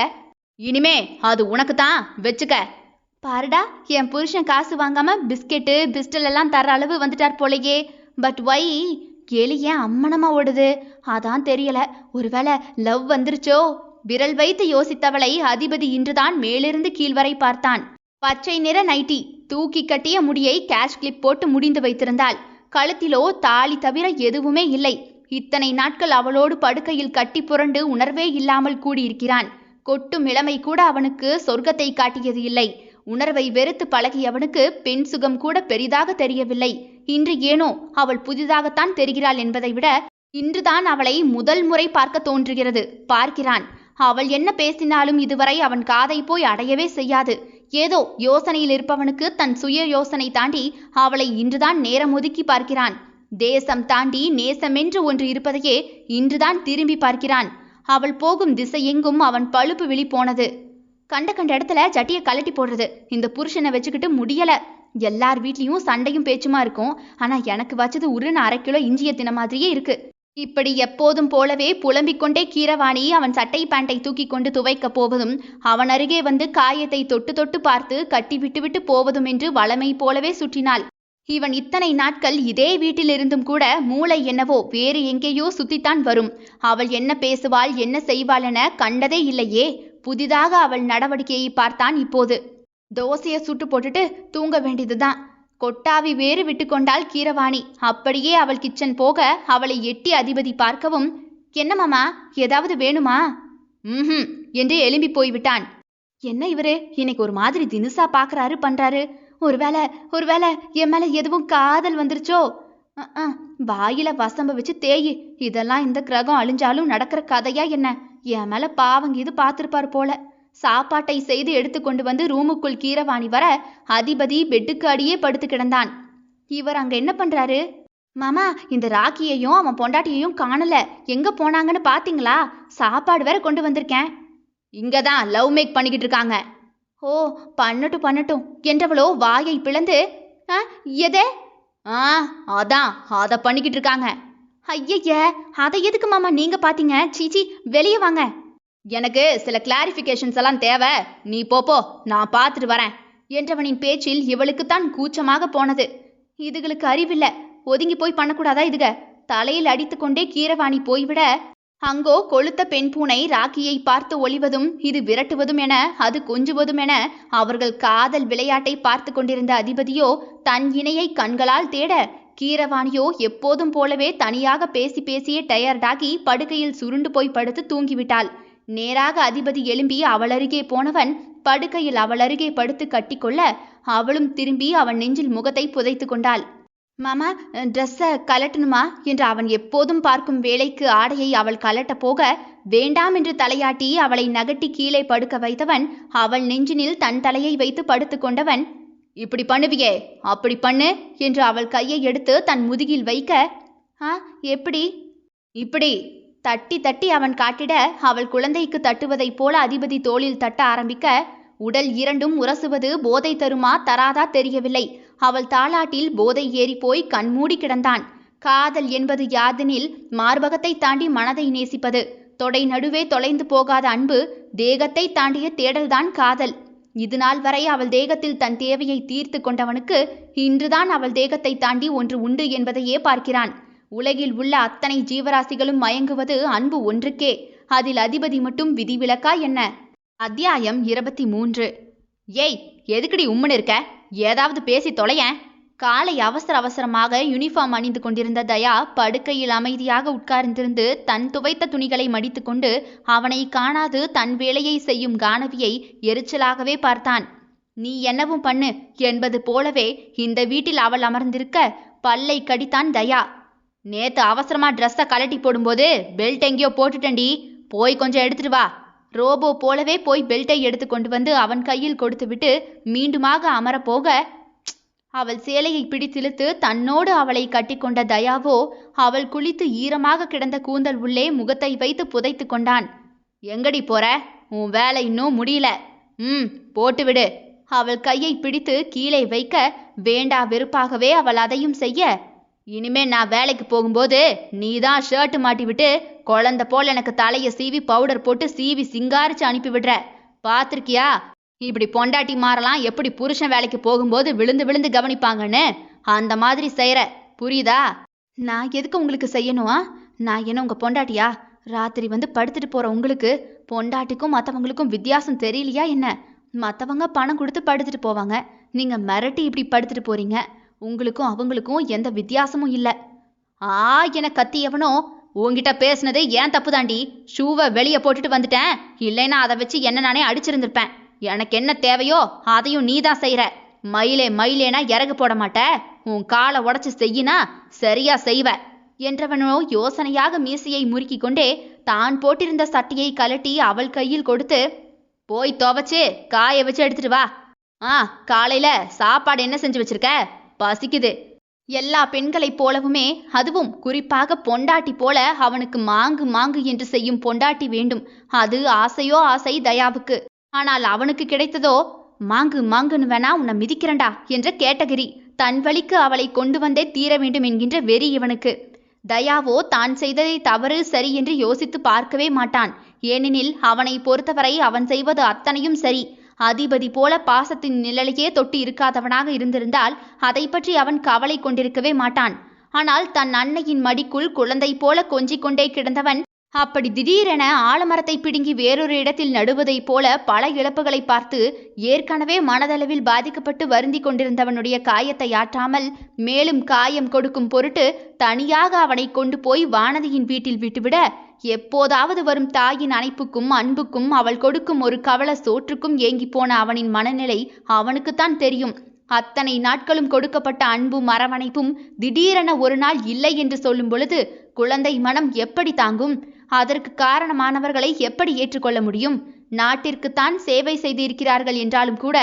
இனிமே அது உனக்கு தான், வச்சுக்க. பாருடா, என் புருஷன் காசு வாங்காம பிஸ்கெட்டு பிஸ்டல் எல்லாம் தர அளவு வந்துட்டார் போலையே. பட் வை கேலி ஏன் அம்மனமா ஓடுது? அதான் தெரியல. ஒருவேளை லவ் வந்துருச்சோ? விரல் வைத்து யோசித்தவளை அதிபதி இன்றுதான் மேலிருந்து கீழ்வரை பார்த்தான். பச்சை நிற நைட்டி, தூக்கி கட்டிய முடியை கேஷ் கிளிப் போட்டு முடிந்து வைத்திருந்தாள். கழுத்திலோ தாலி தவிர எதுவுமே இல்லை. இத்தனை நாட்கள் அவளோடு படுக்கையில் கட்டி புரண்டு உணர்வே இல்லாமல் கூடியிருக்கிறான். கொட்டும் இளமை கூட அவனுக்கு சொர்க்கத்தை காட்டியது இல்லை. உணர்வை வெறுத்து பழகியவனுக்கு பெண் சுகம் கூட பெரிதாக தெரியவில்லை. இன்று ஏனோ அவள் புதிதாகத்தான் தெரிகிறாள் என்பதை விட இன்றுதான் அவளை முதல் முறை பார்க்க தோன்றுகிறது. பார்க்கிறான். அவள் என்ன பேசினாலும் இதுவரை அவன் காதை போய் அடையவே செய்யாது. ஏதோ யோசனையில் இருப்பவனுக்கு தன் சுய யோசனை தாண்டி அவளை இன்றுதான் நேரம் ஒதுக்கி பார்க்கிறான். தேசம் தாண்டி நேசமென்று ஒன்று இருப்பதையே இன்றுதான் திரும்பி பார்க்கிறான். அவள் போகும் திசையெங்கும் அவன் பழுப்பு விழி போனது. கண்ட இடத்துல ஜட்டியை கலட்டி போடுறது. இந்த புருஷனை வச்சுக்கிட்டு முடியல. எல்லார் வீட்லயும் சண்டையும் பேச்சுமா இருக்கும். ஆனா எனக்கு வச்சது உருன்னு 1/2 கிலோ இஞ்சிய தின மாதிரியே இருக்கு. இப்படி எப்போதும் போலவே புலம்பிக் கொண்டே கீரவாணி அவன் சட்டை பேண்டை தூக்கி கொண்டு துவைக்கப் போவதும், அவன் அருகே வந்து காயத்தை தொட்டு தொட்டு பார்த்து கட்டி விட்டு விட்டு போவதும் என்று வளமை போலவே சுற்றினாள். இவன் இத்தனை நாட்கள் இதே வீட்டில் இருந்தும் கூட மூளை என்னவோ வேறு எங்கேயோ சுத்தித்தான் வரும். அவள் என்ன பேசுவாள் என்ன செய்வாள் என கண்டதே இல்லையே. புதிதாக அவள் நடவடிக்கையை பார்த்தான் இப்போது. தோசையை சுட்டு போட்டுட்டு தூங்க வேண்டியதுதான். கொட்டாவி வேறு விட்டு கொண்டாள் கீரவாணி. அப்படியே அவள் கிச்சன் போக அவளை எட்டி அதிபதி பார்க்கவும், என்ன மாமா, ஏதாவது வேணுமா? என்று எழும்பி போய்விட்டான். என்ன இவரு இன்னைக்கு ஒரு மாதிரி தினுசா பாக்குறாரு பண்றாரு. ஒருவேளை என் மேல எதுவும் காதல் வந்துருச்சோ? வாயில வசம்ப வச்சு தேயி. இதெல்லாம் இந்த கிரகம் அழிஞ்சாலும் நடக்கிற கதையா என்ன? என் மேல பாவங்க இது பார்த்திருப்பார் போல. சாப்பாட்டை செய்து எடுத்து கொண்டு வந்து ரூமுக்குள் கீரவாணி வர அதிபதி பெட்டுக்கு அடியே படுத்து கிடந்தான். இவர் அங்க என்ன பண்றாரு? மாமா, இந்த ராக்கியையும் அவன் பொண்டாட்டியையும் காணல. எங்க போனாங்கன்னு பாத்தீங்களா? சாப்பாடு வேற கொண்டு வந்திருக்கேன். இங்கதான் லவ் மேக் பண்ணிக்கிட்டு இருக்காங்க. ஓ, பண்ணட்டும் என்றவளோ வாயை பிளந்து, எதே? அதான் அத பண்ணிக்கிட்டு இருக்காங்க. ஐய, அதை எதுக்கு மாமா நீங்க பாத்தீங்க? சீச்சி, வெளியே வாங்க. எனக்கு சில கிளாரிஃபிகேஷன்ஸ் எல்லாம் தேவை. நீ போ, நான் பார்த்துட்டு வரேன் என்றவனின் பேச்சில் இவளுக்குத்தான் கூச்சமாக போனது. இதுகளுக்கு அறிவில்ல. ஒதுங்கி போய் பண்ணக்கூடாதா இதுக? தலையில் அடித்து கொண்டே கீரவாணி போய்விட, அங்கோ கொளுத்த பெண் பூனை ராக்கியை பார்த்து ஒளிவதும் இது விரட்டுவதும் என அது கொஞ்சுவதும் என அவர்கள் காதல் விளையாட்டை பார்த்து கொண்டிருந்த அதிபதியோ தன் இணையை கண்களால் தேட, கீரவாணியோ எப்போதும் போலவே தனியாக பேசி பேசியே டயர்டாகி படுக்கையில் சுருண்டு போய் படுத்து தூங்கிவிட்டாள். நேராக அதிபதி எழும்பி அவள் அருகே போனவன் படுக்கையில் அவள் அருகே படுத்து கட்டிக்கொள்ள, அவளும் திரும்பி அவன் நெஞ்சில் முகத்தை புதைத்து கொண்டாள். மாமா, ட்ரெஸ்ஸை கலட்டணுமா என்று அவன் எப்போதும் பார்க்கும் வேளைக்கு ஆடையை அவள் கலட்ட போக, வேண்டாம் என்று தலையாட்டி அவளை நகட்டி கீழே படுக்க வைத்தவன் அவள் நெஞ்சினில் தன் தலையை வைத்து படுத்து கொண்டவன், இப்படி பண்ணுவியே, அப்படி பண்ணு என்று அவள் கையை எடுத்து தன் முதுகில் வைக்க, எப்படி? இப்படி தட்டி தட்டி அவன் காட்டிட, அவள் குழந்தைக்கு தட்டுவதைப் போல அதிபதி தோளில் தட்ட ஆரம்பிக்க, உடல் இரண்டும் உரசுவது போதை தருமா தராதா தெரியவில்லை. அவள் தாளாட்டில் போதை ஏறி போய் கண்மூடி கிடந்தான். காதல் என்பது யாதெனில் மார்பகத்தை தாண்டி மனதை நேசிப்பது. தொடை நடுவே தொலைந்து போகாத அன்பு, தேகத்தை தாண்டிய தேடல்தான் காதல். இதுநாள் வரை அவள் தேகத்தில் தன் தேவையை தீர்த்து கொண்டவனுக்கு இன்றுதான் அவள் தேகத்தை தாண்டி ஒன்று உண்டு என்பதையே பார்க்கிறான். உலகில் உள்ள அத்தனை ஜீவராசிகளும் மயங்குவது அன்பு ஒன்றுக்கே. அதில் அதிபதி மட்டும் விதிவிலக்கா என்ன? அத்தியாயம் 23. ஏய், எதுக்குடி உம்முன்னு இருக்க? ஏதாவது பேசி தொலையேன். காலை அவசரமாக யூனிஃபார்ம் அணிந்து கொண்டிருந்த தயா படுக்கையில் அமைதியாக உட்கார்ந்திருந்து தன் துவைத்த துணிகளை மடித்து கொண்டு அவனை காணாது தன் வேலையை செய்யும் கானவியை எரிச்சலாகவே பார்த்தான். நீ என்னவும் பண்ணு என்பது போலவே இந்த வீட்டில் அவள் அமர்ந்திருக்க பல்லை கடித்தான் தயா. நேத்து அவசரமா ட்ரெஸ்ஸை கலட்டி போடும்போது பெல்ட் எங்கேயோ போட்டுட்டண்டி, போய் கொஞ்சம் எடுத்துட்டு வா. ரோபோ போலவே போய் பெல்ட்டை எடுத்து கொண்டு வந்து அவன் கையில் கொடுத்துவிட்டு மீண்டுமாக அமரப்போக, அவள் சேலையை பிடித்திழுத்து தன்னோடு அவளை கட்டிக்கொண்ட தயாவோ அவள் குளித்து ஈரமாக கிடந்த கூந்தல் உள்ளே முகத்தை வைத்து புதைத்து கொண்டான். எங்கடி போற? உன் வேலை இன்னும் முடியல. போட்டுவிடு. அவள் கையை பிடித்து கீழே வைக்க, வேண்டா வெறுப்பாகவே அவள் அதையும் செய்ய, இனிமே நான் வேலைக்கு போகும்போது நீதான் ஷர்ட் மாட்டி விட்டு குழந்தை போல் எனக்கு தலையை சீவி பவுடர் போட்டு சீவி சிங்காரிச்சு அனுப்பி விடுற. பார்த்திருக்கியா? இப்படி பொண்டாட்டி மாறலாம் எப்படி புருஷன் வேலைக்கு போகும்போது விழுந்து விழுந்து கவனிப்பாங்கன்னு அந்த மாதிரி செய்யற, புரியுதா? நான் எதுக்கு உங்களுக்கு செய்யணுமா? நான் என்ன உங்க பொண்டாட்டியா? ராத்திரி வந்து படுத்துட்டு போற உங்களுக்கு பொண்டாட்டிக்கும் மற்றவங்களுக்கும் வித்தியாசம் தெரியலையா என்ன? மற்றவங்க பணம் கொடுத்து படுத்துட்டு போவாங்க, நீங்க மிரட்டி இப்படி படுத்துட்டு போறீங்க. உங்களுக்கும் அவங்களுக்கும் எந்த வித்தியாசமும் இல்லை. என கத்தியவனோ, உங்ககிட்ட பேசுனது ஏன் தப்பு தாண்டி. ஷூவை வெளியே போட்டுட்டு வந்துட்டேன். இல்லைன்னா அதை வச்சு என்ன நானே அடிச்சிருந்திருப்பேன். எனக்கு என்ன தேவையோ அதையும் நீதான் செய்யற. மயிலேனா இறகு போட மாட்ட. உன் காலை உடச்சி செய்யினா சரியா செய்வ. என்றவனோ யோசனையாக மீசையை முறுக்கிக் கொண்டே தான் போட்டிருந்த சட்டையை கலட்டி அவள் கையில் கொடுத்து, போய் துவைச்சு காய வச்சு எடுத்துட்டு வா. காலையில சாப்பாடு என்ன செஞ்சு வச்சிருக்க? பசிக்குது. எல்லா பெண்களைப் போலவுமே, அதுவும் குறிப்பாக பொண்டாட்டி போல அவனுக்கு மாங்கு மாங்கு என்று செய்யும் பொண்டாட்டி வேண்டும். அது ஆசையோ ஆசை தயாவுக்கு. ஆனால் அவனுக்கு கிடைத்ததோ, மாங்கு மாங்குன்னு வேணா உன்னை மிதிக்கிறண்டா என்ற கேட்டகிரி. தன் வழிக்கு அவளை கொண்டு வந்தே தீர வேண்டும் என்கின்ற வெறி இவனுக்கு. தயாவோ தான் செய்ததை தவறு சரி என்று யோசித்து பார்க்கவே மாட்டான். ஏனெனில் அவனை பொறுத்தவரை அவன் செய்வது அத்தனையும் சரி. அதிபதி போல பாசத்தின் நிழலையே தொட்டு இருக்காதவனாக இருந்திருந்தால் அதை பற்றி அவன் கவலை கொண்டிருக்கவே மாட்டான். ஆனால் தன் அன்னையின் மடிக்குள் குழந்தை போல கொஞ்சிக் கொண்டே கிடந்தவன் அப்படி திடீரென ஆலமரத்தை பிடுங்கி வேறொரு இடத்தில் நடுவதைப் போல பல இழப்புகளை பார்த்து ஏற்கனவே மனதளவில் பாதிக்கப்பட்டு வருந்தி கொண்டிருந்தவனுடைய காயத்தை ஆற்றாமல் மேலும் காயம் கொடுக்கும் பொருட்டு தனியாக அவனை கொண்டு போய் வானதியின் வீட்டில் விட்டுவிட, எப்போதாவது வரும் தாயின் அணைப்புக்கும் அன்புக்கும் அவள் கொடுக்கும் ஒரு கவள சோற்றுக்கும் ஏங்கி போன அவனின் மனநிலை அவனுக்குத்தான் தெரியும். அத்தனை நாட்களும் கொடுக்கப்பட்ட அன்பும் அரவணைப்பும் திடீரென ஒரு நாள் இல்லை என்று சொல்லும் பொழுது குழந்தை மனம் எப்படி தாங்கும்? அதற்கு காரணமானவர்களை எப்படி ஏற்றுக்கொள்ள முடியும்? நாட்டிற்குத்தான் சேவை செய்திருக்கிறார்கள் என்றாலும் கூட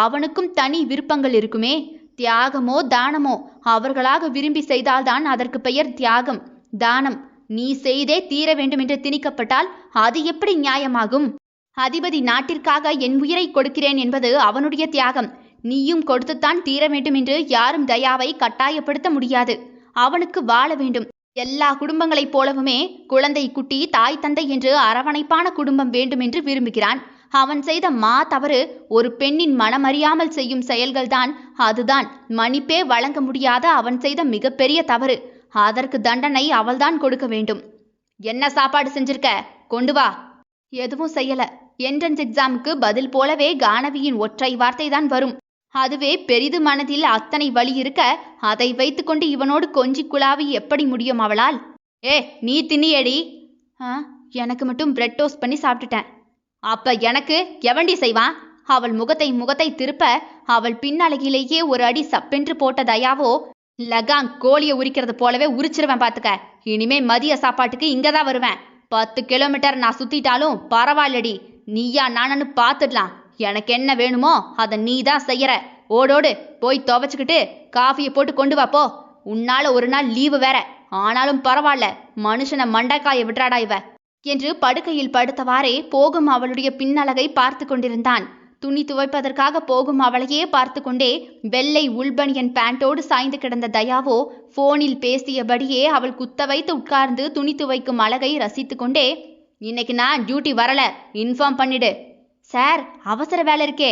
அவனுக்கும் தனி விருப்பங்கள் இருக்குமே. தியாகமோ தானமோ அவர்களாக விரும்பி செய்தால்தான் அதற்கு பெயர் தியாகம், தானம். நீ செய்தே தீர வேண்டும் என்று திணிக்கப்பட்டால் அது எப்படி நியாயமாகும்? அதிபதி நாட்டிற்காக என் உயிரை கொடுக்கிறேன் என்பது அவனுடைய தியாகம். நீயும் கொடுத்துத்தான் தீர வேண்டும் என்று யாரும் தயாவை கட்டாயப்படுத்த முடியாது. அவனுக்கு வாழ வேண்டும். எல்லா குடும்பங்களைப் போலவுமே குழந்தை குட்டி தாய் தந்தை என்று அரவணைப்பான குடும்பம் வேண்டும் என்று விரும்புகிறான். அவன் செய்த தவறு ஒரு பெண்ணின் மனமறியாமல் செய்யும் செயல்கள்தான். அதுதான் மன்னிப்பே வழங்க முடியாத அவன் செய்த மிகப்பெரிய தவறு. அதற்கு தண்டனை அவள்தான் கொடுக்க வேண்டும். என்ன சாப்பாடு செஞ்சிருக்க? கொண்டு வா. எதுவும் செய்யல. என்ட்ரன்ஸ் எக்ஸாமுக்கு பதில் போலவே கானவியின் ஒற்றை வார்த்தை தான் வரும். அதுவே பெரிது. மனதில் அத்தனை வலி இருக்க அதை வைத்துக்கொண்டு இவனோடு கொஞ்சி குழாவி எப்படி முடியும் அவளால்? நீ தின்னியடி? எனக்கு மட்டும் பிரெட் டோஸ்ட் பண்ணி சாப்பிட்டுட்டேன். அப்ப எனக்கு எவண்டி செய்வான்? அவள் முகத்தை திருப்ப அவள் பின்னழகிலேயே ஒரு அடி சப்பென்று போட்ட தயாவோ, லகாங் கோழியை உரிக்கிறது போலவே உரிச்சிருவேன் பாத்துக்க. இனிமே மதிய சாப்பாட்டுக்கு இங்கதான் வருவேன். 10 கிலோமீட்டர் நான் சுத்திட்டாலும் பரவாயில்லடி. நீயா நானு பாத்துடலாம். எனக்கு என்ன வேணுமோ அதை நீ தான் செய்யற. ஓடோடு போய் துவைச்சுக்கிட்டு காஃபியை போட்டு கொண்டு வா போ. உன்னால ஒரு நாள் லீவு வேற. ஆனாலும் பரவாயில்ல, மனுஷனை மண்டைக்காய விட்டுறாடா இவ என்று படுக்கையில் படுத்தவாறே போகும் அவளுடைய பின்னழகை பார்த்து கொண்டிருந்தான். துணி துவைப்பதற்காக போகும் அவளையே பார்த்து கொண்டே வெள்ளை உள்பனியன் பேண்டோடு சாய்ந்து கிடந்த தயாவோ போனில் பேசியபடியே அவள் குத்த வைத்து உட்கார்ந்து துணி துவைக்கும் அழகை ரசித்து கொண்டே, இன்னைக்கு நான் டியூட்டி வரல, இன்ஃபார்ம் பண்ணிடு. சார், அவசர வேலை இருக்கே.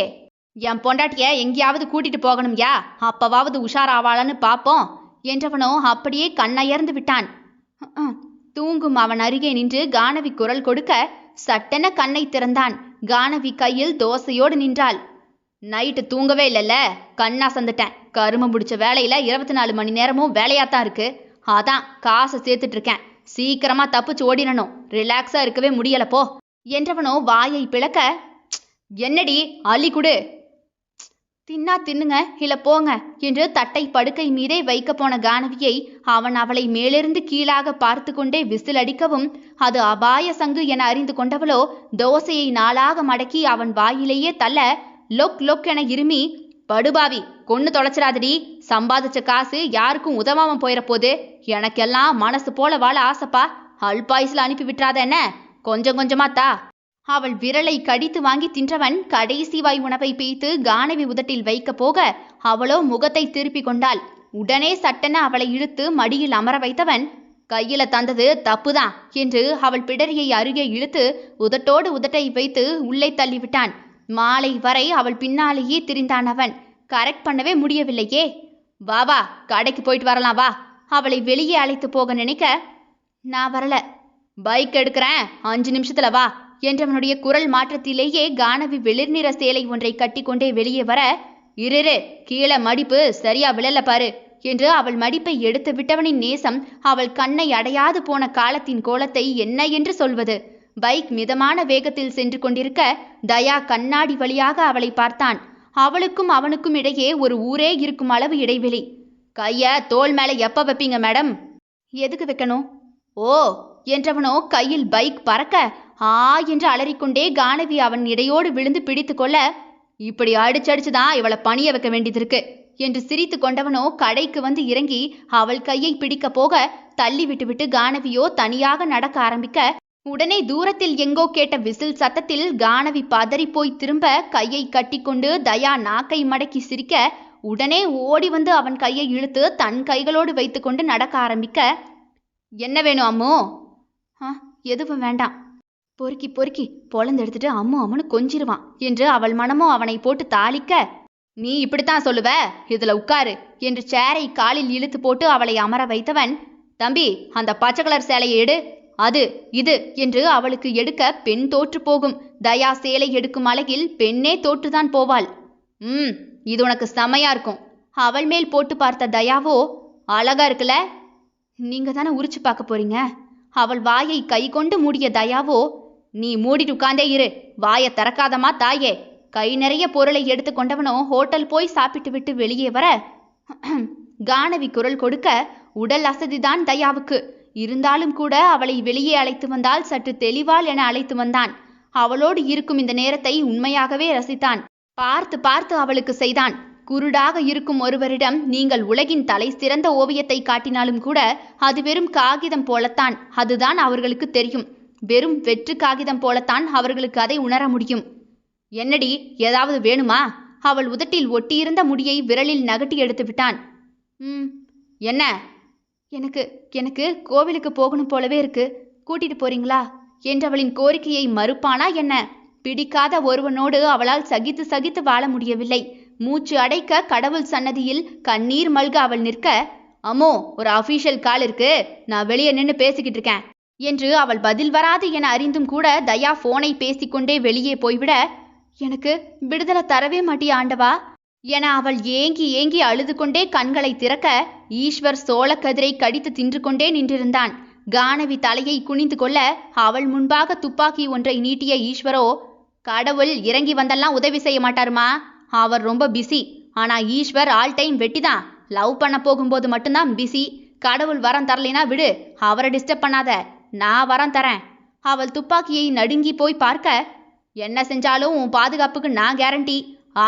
என் பொண்டாட்டிய எங்கேயாவது கூட்டிட்டு போகணும்யா, அப்பவாவது உஷாராவாளான்னு பாப்போம் என்றவனோ அப்படியே கண்ணயர்ந்து விட்டான். தூங்கும் அவன் அருகே நின்று கானவி குரல் கொடுக்க சட்டென கண்ணை திறந்தான். கானவி கையில் தோசையோடு நின்றாள். நைட்டு தூங்கவே இல்லைல்ல, கண்ணா சந்துட்டேன். கரும முடிச்ச வேலையில 24 மணி நேரமும் வேலையாத்தான் இருக்கு. அதான் காசை சேர்த்துட்டு இருக்கேன். சீக்கிரமா தப்பிச்சு ஓடிடணும். ரிலாக்ஸா இருக்கவே முடியல போ என்றவனோ வாயை பிளக்க, என்னடி அள்ளி குடு. தின்னா தின்னுங்க, இல்ல போங்க என்று தட்டை படுக்கை மீதே வைக்க போன கானவியை அவன் அவளை மேலிருந்து கீழாக பார்த்து கொண்டே விசில் அடிக்கவும் அது அபாய சங்கு என அறிந்து கொண்டவளோ தோசையை நாளாக மடக்கி அவன் வாயிலேயே தள்ள லொக் லொக் என இருமி, படுபாவி, கொன்னு தொலைச்சிடாதடி. சம்பாதிச்ச காசு யாருக்கும் உதவாம போயிட போது. எனக்கெல்லாம் மனசு போல வாழ ஆசைப்பா. அல்பாயுஸ்ல அனுப்பி விட்டுறாத என்ன, கொஞ்சம் கொஞ்சமா தா. அவள் விரலை கடித்து வாங்கி தின்றவன் கடைசி வாய் உணவை பீய்த்து கானவி உதட்டில் வைக்க போக அவளோ முகத்தை திருப்பி கொண்டாள். உடனே சட்டென அவளை இழுத்து மடியில் அமர வைத்தவன், கையில தந்தது தப்புதான் என்று அவள் பிடரியை அருகே இழுத்து உதட்டோடு உதட்டை வைத்து உள்ளே தள்ளிவிட்டான். மாலை வரை அவள் பின்னாலேயே திரிந்தான் அவன். கரெக்ட் பண்ணவே முடியவில்லையே. வா வா, கடைக்கு போயிட்டு வரலாம் வா. அவளை வெளியே அழைத்து போக நினைக்க, நான் வரல, பைக் எடுக்கிறேன், 5 நிமிஷத்துல வா என்றவனுடைய குரல் மாற்றத்திலேயே கானவி வெளிர் நிற சேலை ஒன்றை கட்டி கொண்டே வெளியே வர, இரு கீழே மடிப்பு சரியா விழல பாரு என்று அவள் மடிப்பை எடுத்து விட்டவனின் நேசம் அவள் கண்ணை அடையாது போன காலத்தின் கோலத்தை என்ன என்று சொல்வது. பைக் மிதமான வேகத்தில் சென்று கொண்டிருக்க தயா கண்ணாடி வழியாக அவளை பார்த்தான். அவளுக்கும் அவனுக்கும் இடையே ஒரு ஊரே இருக்கும் அளவு இடைவெளி. கைய தோள் மேல எப்ப வைப்பீங்க மேடம் எதுக்கு வைக்கணும்? ஓ என்றவனோ கையில் பைக் பறக்க ஆ என்று அலறிக்கொண்டே கானவி அவன் இடையோடு விழுந்து பிடித்து கொள்ள, இப்படி அடிச்சடிச்சுதான் இவளை பணிய வைக்க வேண்டியது இருக்கு என்று சிரித்து கொண்டவனோ கடைக்கு வந்து இறங்கி அவள் கையை பிடிக்க போக, தள்ளி விட்டுவிட்டு கானவியோ தனியாக நடக்க ஆரம்பிக்க, உடனே தூரத்தில் எங்கோ கேட்ட விசில் சத்தத்தில் கானவி பதறிப்போய் திரும்ப கையை கட்டிக்கொண்டு தயா நாக்கை மடக்கி சிரிக்க, உடனே ஓடி வந்து அவன் கையை இழுத்து தன் கைகளோடு வைத்துக்கொண்டு நடக்க ஆரம்பிக்க, என்ன வேணும் அம்மோ? எதுவும் வேண்டாம். பொறுக்கி பொறுக்கி பொழந்து எடுத்துட்டு அம்மு அம்முன்னு கொஞ்சிருவான் என்று அவள் மனமோ அவனை போட்டு தாளிக்க, நீ இப்படித்தான் சொல்லுவ, இதுல உட்காரு என்று சேரை காலில் இழுத்து போட்டு அவளை அமர வைத்தவன், தம்பி அந்த பச்சை கலர் சேலையை எடு, அது இது என்று அவளுக்கு எடுக்க பெண் தோற்று போகும். தயா சேலை எடுக்கும் அழகில் பெண்ணே தோற்றுதான் போவாள். இது உனக்கு செமையா இருக்கும். அவள் மேல் போட்டு பார்த்த தயாவோ, அழகா இருக்குல்ல, நீங்க தானே உரிச்சு பார்க்க போறீங்க. அவள் வாயை கை கொண்டு மூடிய தயாவோ, நீ மூடிட்டு உட்கார்ந்தே இரு, வாயை திறக்காதமா தாயே. கை நிறைய பொருளை எடுத்து கொண்டவனோ ஹோட்டல் போய் சாப்பிட்டு விட்டு வெளியே வர, கானவி குரல் கொடுக்க உடல் அசதிதான் தயாவுக்கு. இருந்தாலும் கூட அவளை வெளியே அழைத்து வந்தால் சற்று தெளிவாள் என அழைத்து வந்தான். அவளோடு இருக்கும் இந்த நேரத்தை உண்மையாகவே ரசித்தான். பார்த்து பார்த்து அவளுக்கு செய்தான். குருடாக இருக்கும் ஒருவரிடம் நீங்கள் உலகின் தலை சிறந்த ஓவியத்தை காட்டினாலும் கூட அது வெறும் காகிதம் போலத்தான். அதுதான் அவர்களுக்கு தெரியும். வெறும் வெற்று காகிதம் போலத்தான் அவர்களுக்கு அதை உணர முடியும். என்னடி, ஏதாவது வேணுமா? அவள் உதட்டில் ஒட்டியிருந்த முடியை விரலில் நகட்டி எடுத்து விட்டான். என்ன? எனக்கு எனக்கு கோவிலுக்கு போகணும் போலவே இருக்கு, கூட்டிட்டு போறீங்களா என்றவளின் கோரிக்கையை மறுப்பானா என்ன? பிடிக்காத ஒருவனோடு அவளால் சகித்து சகித்து வாழ முடியவில்லை. மூச்சு அடைக்க கடவுள் சன்னதியில் கண்ணீர் மல்க அவள் நிற்க, அம்மோ ஒரு அஃபீஷியல் கால் இருக்கு, நான் வெளியே நின்று பேசிக்கிட்டு இருக்கேன் என்று அவள் பதில் வராது என அறிந்தும் கூட தயா போனை பேசிக்கொண்டே வெளியே போய்விட, எனக்கு விடுதலை தரவே மாட்டிய ஆண்டவா என அவள் ஏங்கி ஏங்கி அழுது கொண்டே கண்களை திறக்க, ஈஸ்வர் சோளக்கதிரை கடித்து தின்று கொண்டே நின்றிருந்தான். கானவி தலையை குனிந்து கொள்ள அவள் முன்பாக துப்பாக்கி ஒன்றை நீட்டிய ஈஸ்வரோ, கடவுள் இறங்கி வந்தெல்லாம் உதவி செய்ய மாட்டாருமா, அவர் ரொம்ப பிஸி. ஆனா ஈஸ்வர் ஆல் டைம் வெட்டிதான். லவ் பண்ண போகும்போது மட்டும்தான் பிஸி. கடவுள் வரம் தரலினா விடு, அவரை டிஸ்டர்ப் பண்ணாத, நான் வரம் தரேன். அவள் துப்பாக்கியை நடுங்கி போய் பார்க்க, என்ன செஞ்சாலும் உன் பாதுகாப்புக்கு நான் கேரண்டி.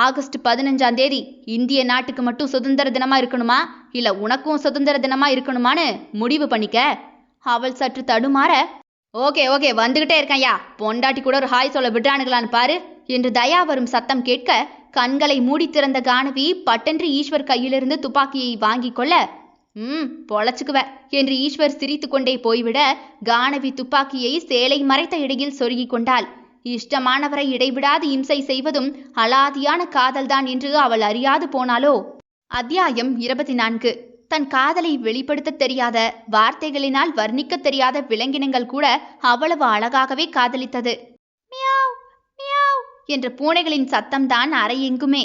ஆகஸ்ட் 15ஆம் தேதி இந்திய நாட்டுக்கு மட்டும் சுதந்திர தினமா இருக்கணுமா, இல்ல உனக்கும் சுதந்திர தினமா இருக்கணுமான்னு முடிவு பண்ணிக்க. அவள் சற்று தடுமாற, ஓகே ஓகே வந்துகிட்டே இருக்கையா, பொண்டாட்டி கூட ஒரு ஹாய் சொல்ல விடுறானுங்களான்னு பாரு என்று தயா வரும் சத்தம் கேட்க, கண்களை மூடி திறந்த கானவி பட்டென்று ஈஸ்வர் கையிலிருந்து துப்பாக்கியை வாங்கி கொள்ள, பொழைச்சுக்குவ என்று ஈஸ்வர் சிரித்து கொண்டே போய்விட, கானவி துப்பாக்கியை சேலை மறைத்த இடையில் சொருகி கொண்டாள். இஷ்டமானவரை இடைவிடாது இம்சை செய்வதும் அலாதியான காதல்தான் என்று அவள் அறியாது போனாலோ. அத்தியாயம் 24. தன் காதலை வெளிப்படுத்த தெரியாத, வார்த்தைகளினால் வர்ணிக்க தெரியாத விலங்கினங்கள் கூட அவ்வளவு அழகாகவே காதலித்தது. மியாவ் மியாவ் என்ற பூனைகளின் சத்தம்தான் அறையெங்குமே.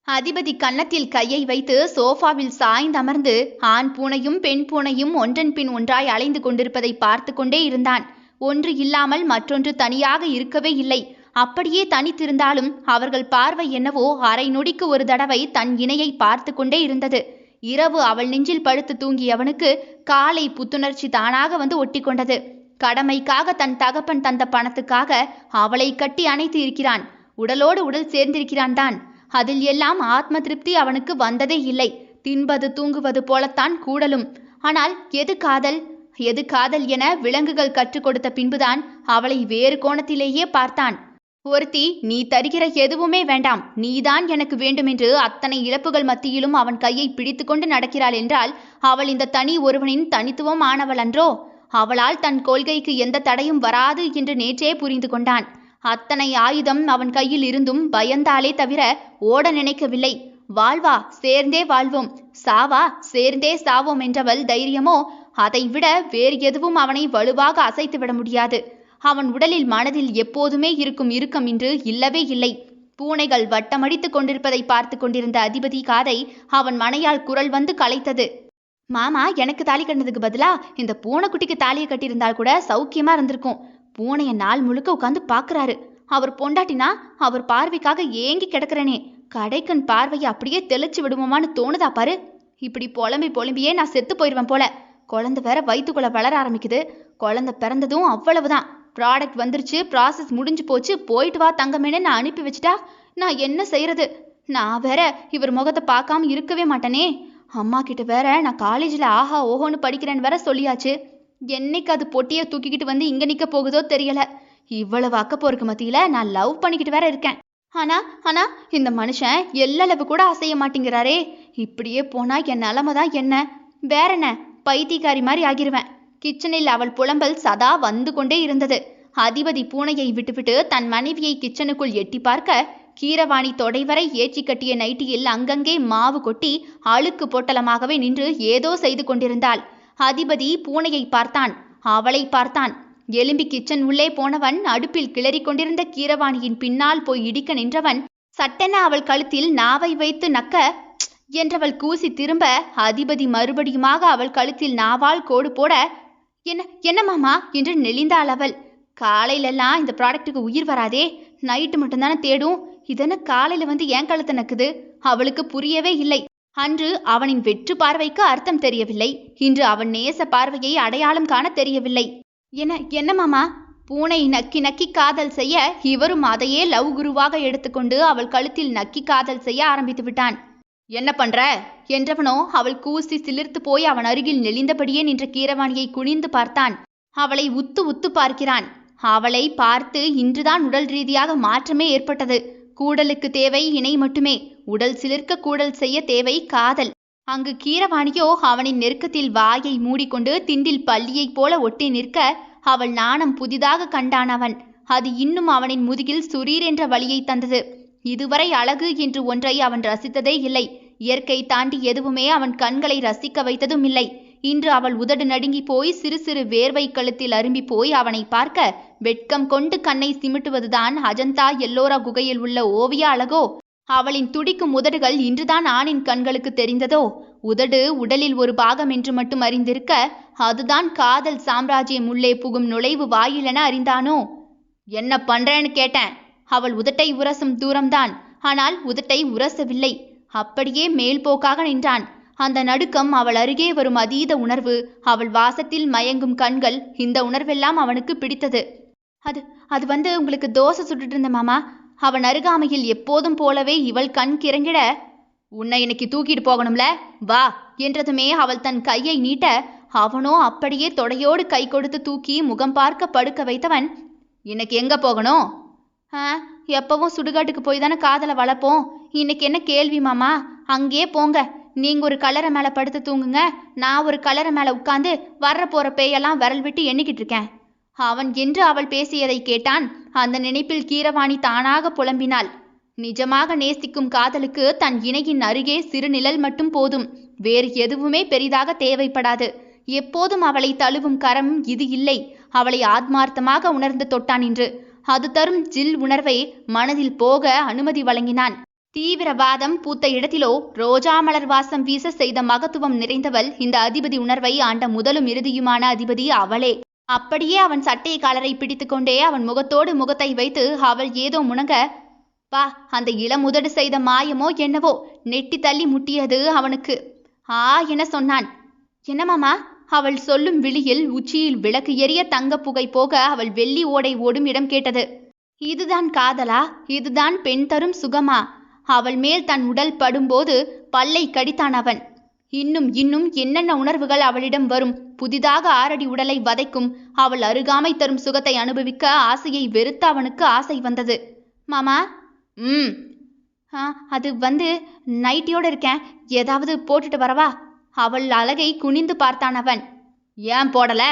அதிபதி கன்னத்தில் கையை வைத்து சோஃபாவில் சாய்ந்தமர்ந்து ஆண் பூனையும் பெண் பூனையும் ஒன்றன் பின் ஒன்றாய் அலைந்து கொண்டிருப்பதை பார்த்து கொண்டே இருந்தான். ஒன்று இல்லாமல் மற்றொன்று தனியாக இருக்கவே இல்லை. அப்படியே தனித்திருந்தாலும் அவர்கள் பார்வை என்னவோ அரை நொடிக்கு ஒரு தடவை தன் இணையை பார்த்து கொண்டே இருந்தது. இரவு அவள் நெஞ்சில் படுத்து தூங்கியவனுக்கு காலை புத்துணர்ச்சி தானாக வந்து ஒட்டி கொண்டது. கடமைக்காக தன் தகப்பன் தந்த பணத்துக்காக அவளை கட்டி அணைத்து இருக்கிறான். உடலோடு உடல் சேர்ந்திருக்கிறான் தான். அதில் எல்லாம் ஆத்ம திருப்தி அவனுக்கு வந்ததே இல்லை. தின்பது தூங்குவது போலத்தான் கூடலும். ஆனால் எது காதல், எது காதல் என விலங்குகள் கற்றுக் கொடுத்த பின்புதான் அவளை வேறு கோணத்திலேயே பார்த்தான். ஒருத்தி நீ தருகிற எதுவுமே வேண்டாம், நீதான் எனக்கு வேண்டுமென்று அத்தனை இழப்புகள் மத்தியிலும் அவன் கையை பிடித்து கொண்டு நடக்கிறாள் என்றால் அவள் இந்த தனி ஒருவனின் தனித்துவம் ஆனவள் அன்றோ. அவளால் தன் கொள்கைக்கு எந்த தடையும் வராது என்று நேற்றே புரிந்து கொண்டான். அத்தனை ஆயுதம் அவன் கையில் இருந்தும் பயந்தாலே தவிர ஓட நினைக்கவில்லை. வாழ்வா சேர்ந்தே வாழ்வோம், சாவா சேர்ந்தே சாவோம் என்றவள் தைரியமோ அதைவிட வேறு எதுவும் அவனை வலுவாக அசைத்து விட முடியாது. அவன் உடலில் மனதில் எப்போதுமே இருக்கும் இறுக்கம் இன்று இல்லவே இல்லை. பூனைகள் வட்டமடித்து கொண்டிருப்பதை பார்த்து கொண்டிருந்த அதிபதி காதை அவன் மனையால் குரல் வந்து கலைத்தது. மாமா எனக்கு தாலி கட்டினதுக்கு பதிலா இந்த பூனைக்குட்டிக்கு தாலியை கட்டியிருந்தால் கூட சௌக்கியமா இருந்திருக்கும். பூனைய நாள் முழுக்க உட்காந்து பாக்குறாரு. அவர் பொண்டாட்டினா அவர் பார்வைக்காக ஏங்கி கிடக்கிறனே, கடைக்கண் பார்வையை அப்படியே தெளிச்சு விடுவோமான்னு தோணுதா பாரு. இப்படி புலம்பியே நான் செத்து போயிடுவேன் போல. குழந்தை வேற வயிற்றுக்குள்ள வளர ஆரம்பிக்குது. குழந்தை பிறந்ததும் அவ்வளவுதான். ப்ராடக்ட் வந்துருச்சு, ப்ராசஸ் முடிஞ்சு போச்சு, போயிட்டு வா தங்கமேனே நான் அனுப்பி வச்சுட்டா நான் என்ன செய்யறது? நான் வேற இவர் முகத்தை பார்க்காம இருக்கவே மாட்டேனே. அம்மா கிட்ட வேற நான் காலேஜில் ஆஹா ஓஹோன்னு படிக்கிறேன்னு வேற சொல்லியாச்சு. என்னைக்கு அது பொட்டியை தூக்கிக்கிட்டு வந்து இங்கே நிற்க போகுதோ தெரியல. இவ்வளவு அக்கப்போருக்கு மத்தியில் நான் லவ் பண்ணிக்கிட்டு வேற இருக்கேன். ஆனா இந்த மனுஷன் எல்லளவு கூட அசைய மாட்டேங்கிறாரே. இப்படியே போனா என் நிலைமை தான் என்ன? வேற என்ன, பைத்தியக்காரி மாதிரி ஆகிருவேன். கிச்சனில் அவள் புலம்பல் சதா வந்து கொண்டே இருந்தது. அதிபதி பூனையை விட்டுவிட்டு தன் மனைவியை கிச்சனுக்குள் எட்டி பார்க்க, கீரவாணி தொடைவரை ஏற்றி கட்டிய நைட்டியில் அங்கங்கே மாவு கொட்டி அழுக்கு பொட்டலமாகவே நின்று ஏதோ செய்து கொண்டிருந்தாள். அதிபதி பூனையை பார்த்தான், அவளை பார்த்தான். எலும்பி கிச்சன் உள்ளே போனவன் அடுப்பில் கிளறி கொண்டிருந்த கீரவாணியின் பின்னால் போய் இடிக்க நின்றவன் சட்டென அவள் கழுத்தில் நாவை வைத்து நக்க என்றவள் கூசி திரும்ப, அதிபதி மறுபடியுமாக அவள் கழுத்தில் நாவால் கோடு போட, என்ன மாமா என்று நெளிந்தாள் அவள். காலையிலெல்லாம் இந்த ப்ராடக்ட்டுக்கு உயிர் வராதே, நைட்டு மட்டும்தானே தேடும், இதென்ன காலையில வந்து ஏன் கழுத்து நக்குது? அவளுக்கு புரியவே இல்லை. அன்று அவனின் வெற்று பார்வைக்கு அர்த்தம் தெரியவில்லை. இன்று அவன் நேச பார்வையை அடையாளம் காண தெரியவில்லை. என்ன மாமா? பூனை நக்கி நக்கி காதல் செய்ய இவரும் அதையே லவ் குருவாக எடுத்துக்கொண்டு அவள் கழுத்தில் நக்கி காதல் செய்ய ஆரம்பித்து விட்டான். என்ன பண்ற என்றவனோ அவள் கூசி சிலிர்த்து போய் அவன் அருகில் நெளிந்தபடியே நின்ற கீரவாணியை குனிந்து பார்த்தான். அவளை உத்து உத்து பார்க்கிறான். அவளை பார்த்து இன்றுதான் உடல் ரீதியாக மாற்றமே ஏற்பட்டது. கூடலுக்கு தேவை இணை மட்டுமே, உடல் சிலிர்க்க கூடல் செய்ய தேவை காதல். அங்கு கீரவாணியோ அவனின் நெருக்கத்தில் வாயை மூடிக்கொண்டு திண்டில் பல்லியைப் போல ஒட்டி நிற்க அவள் நாணம் புதிதாக கண்டான் அவன். அது இன்னும் அவனின் முதுகில் சுரீர் என்ற வலியை தந்தது. இதுவரை அழகு என்று ஒன்றை அவன் ரசித்ததே இல்லை. இயற்கை தாண்டி எதுவுமே அவன் கண்களை ரசிக்க வைத்ததும் இல்லை. இன்று அவள் உதடு நடுங்கி போய் சிறு சிறு வேர்வை கழுத்தில் அரும்பி போய் அவனை பார்க்க வெட்கம் கொண்டு கண்ணை சிமிட்டுவதுதான் அஜந்தா எல்லோரா குகையில் உள்ள ஓவிய அழகோ? அவளின் துடிக்கும் உதடுகள் இன்றுதான் ஆணின் கண்களுக்கு தெரிந்ததோ? உதடு உடலில் ஒரு பாகம் என்று மட்டும் அறிந்திருக்க, அதுதான் காதல் சாம்ராஜ்யம் உள்ளே புகும் நுழைவு வாயிலென அறிந்தானோ? என்ன பண்றேன்னு கேட்டேன். அவள் உதட்டை உரசும் தூரம்தான், ஆனால் உதட்டை உரசவில்லை. அப்படியே மேல்போக்காக நின்றான். அந்த நடுக்கம், அவள் அருகே வரும் அதீத உணர்வு, அவள் வாசத்தில் மயங்கும் கண்கள், இந்த உணர்வெல்லாம் அவனுக்கு பிடித்தது. அது வந்து உங்களுக்கு தோசை சுட்டுட்டு இருந்த மாமா. அவன் அருகாமையில் எப்போதும் போலவே இவள் கண் கிறங்கிட, உன்னை இன்னைக்கு தூக்கிட்டு போகணும்ல, வா என்றதுமே அவள் தன் கையை நீட்ட, அவனோ அப்படியே தொடையோடு கை கொடுத்து தூக்கி முகம் பார்க்க படுக்க வைத்தவன், இன்னைக்கு எங்க போகணும்? எப்பவும் சுடுகாட்டுக்கு போய் தானே காதலை வளர்ப்போம். இன்னைக்கு என்ன கேள்வி மாமா? அங்கே போங்க, நீங்க ஒரு கலரை மேல படுத்து தூங்குங்க, நான் ஒரு கலரை மேல உட்கார்ந்து வர்ற போற பேயெல்லாம் விரல் விட்டு எண்ணிக்கிட்டு இருக்கேன். அவன் என்று அவள் பேசியதை கேட்டான். அந்த நினைப்பில் கீரவாணி தானாக புலம்பினாள். நிஜமாக நேசிக்கும் காதலுக்கு தன் இணையின் அருகே சிறு நிழல் மட்டும் போதும், வேறு எதுவுமே பெரிதாக தேவைப்படாது. எப்போதும் அவளை தழுவும் கரம் இது இல்லை. அவளை ஆத்மார்த்தமாக உணர்ந்து தொட்டான் இன்று. அது தரும் ஜில் உணர்வை மனதில் போக அனுமதி வழங்கினான். தீவிரவாதம் பூத்த இடத்திலோ ரோஜா மலர் வாசம் வீச செய்த மகத்துவம் நிறைந்தவள் இந்த அதிபதி உணர்வை ஆண்ட முதலும் இறுதியுமான அதிபதி அவளே. அப்படியே அவன் சட்டை காலரை பிடித்து கொண்டே அவன் முகத்தோடு முகத்தை வைத்து அவள் ஏதோ முணங்க, பா, அந்த இளமுதடு செய்த மாயமோ என்னவோ நெட்டி தள்ளி முட்டியது அவனுக்கு. என சொன்னான். என்ன மாமா? அவள் சொல்லும் விழியில் உச்சியில் விளக்கு எரிய தங்க புகை போக அவள் வெள்ளி ஓடை ஓடும் இடம் கேட்டது. இதுதான் காதலா? இதுதான் பெண் தரும் சுகமா? அவள் மேல் தன் உடல் படும்போது பல்லை கடித்தான் அவன். இன்னும் இன்னும் என்னென்ன உணர்வுகள் அவளிடம் வரும்? புதிதாக ஆறடி உடலை வதைக்கும் அவள் அருகாமை தரும் சுகத்தை அனுபவிக்க ஆசையை வெறுத்த அவனுக்கு ஆசை வந்தது. மாமா, அது வந்து நைட்டியோடு இருக்கேன், ஏதாவது போட்டுட்டு வரவா? அவள் அழகை குனிந்து பார்த்தான் அவன். ஏன் போடல?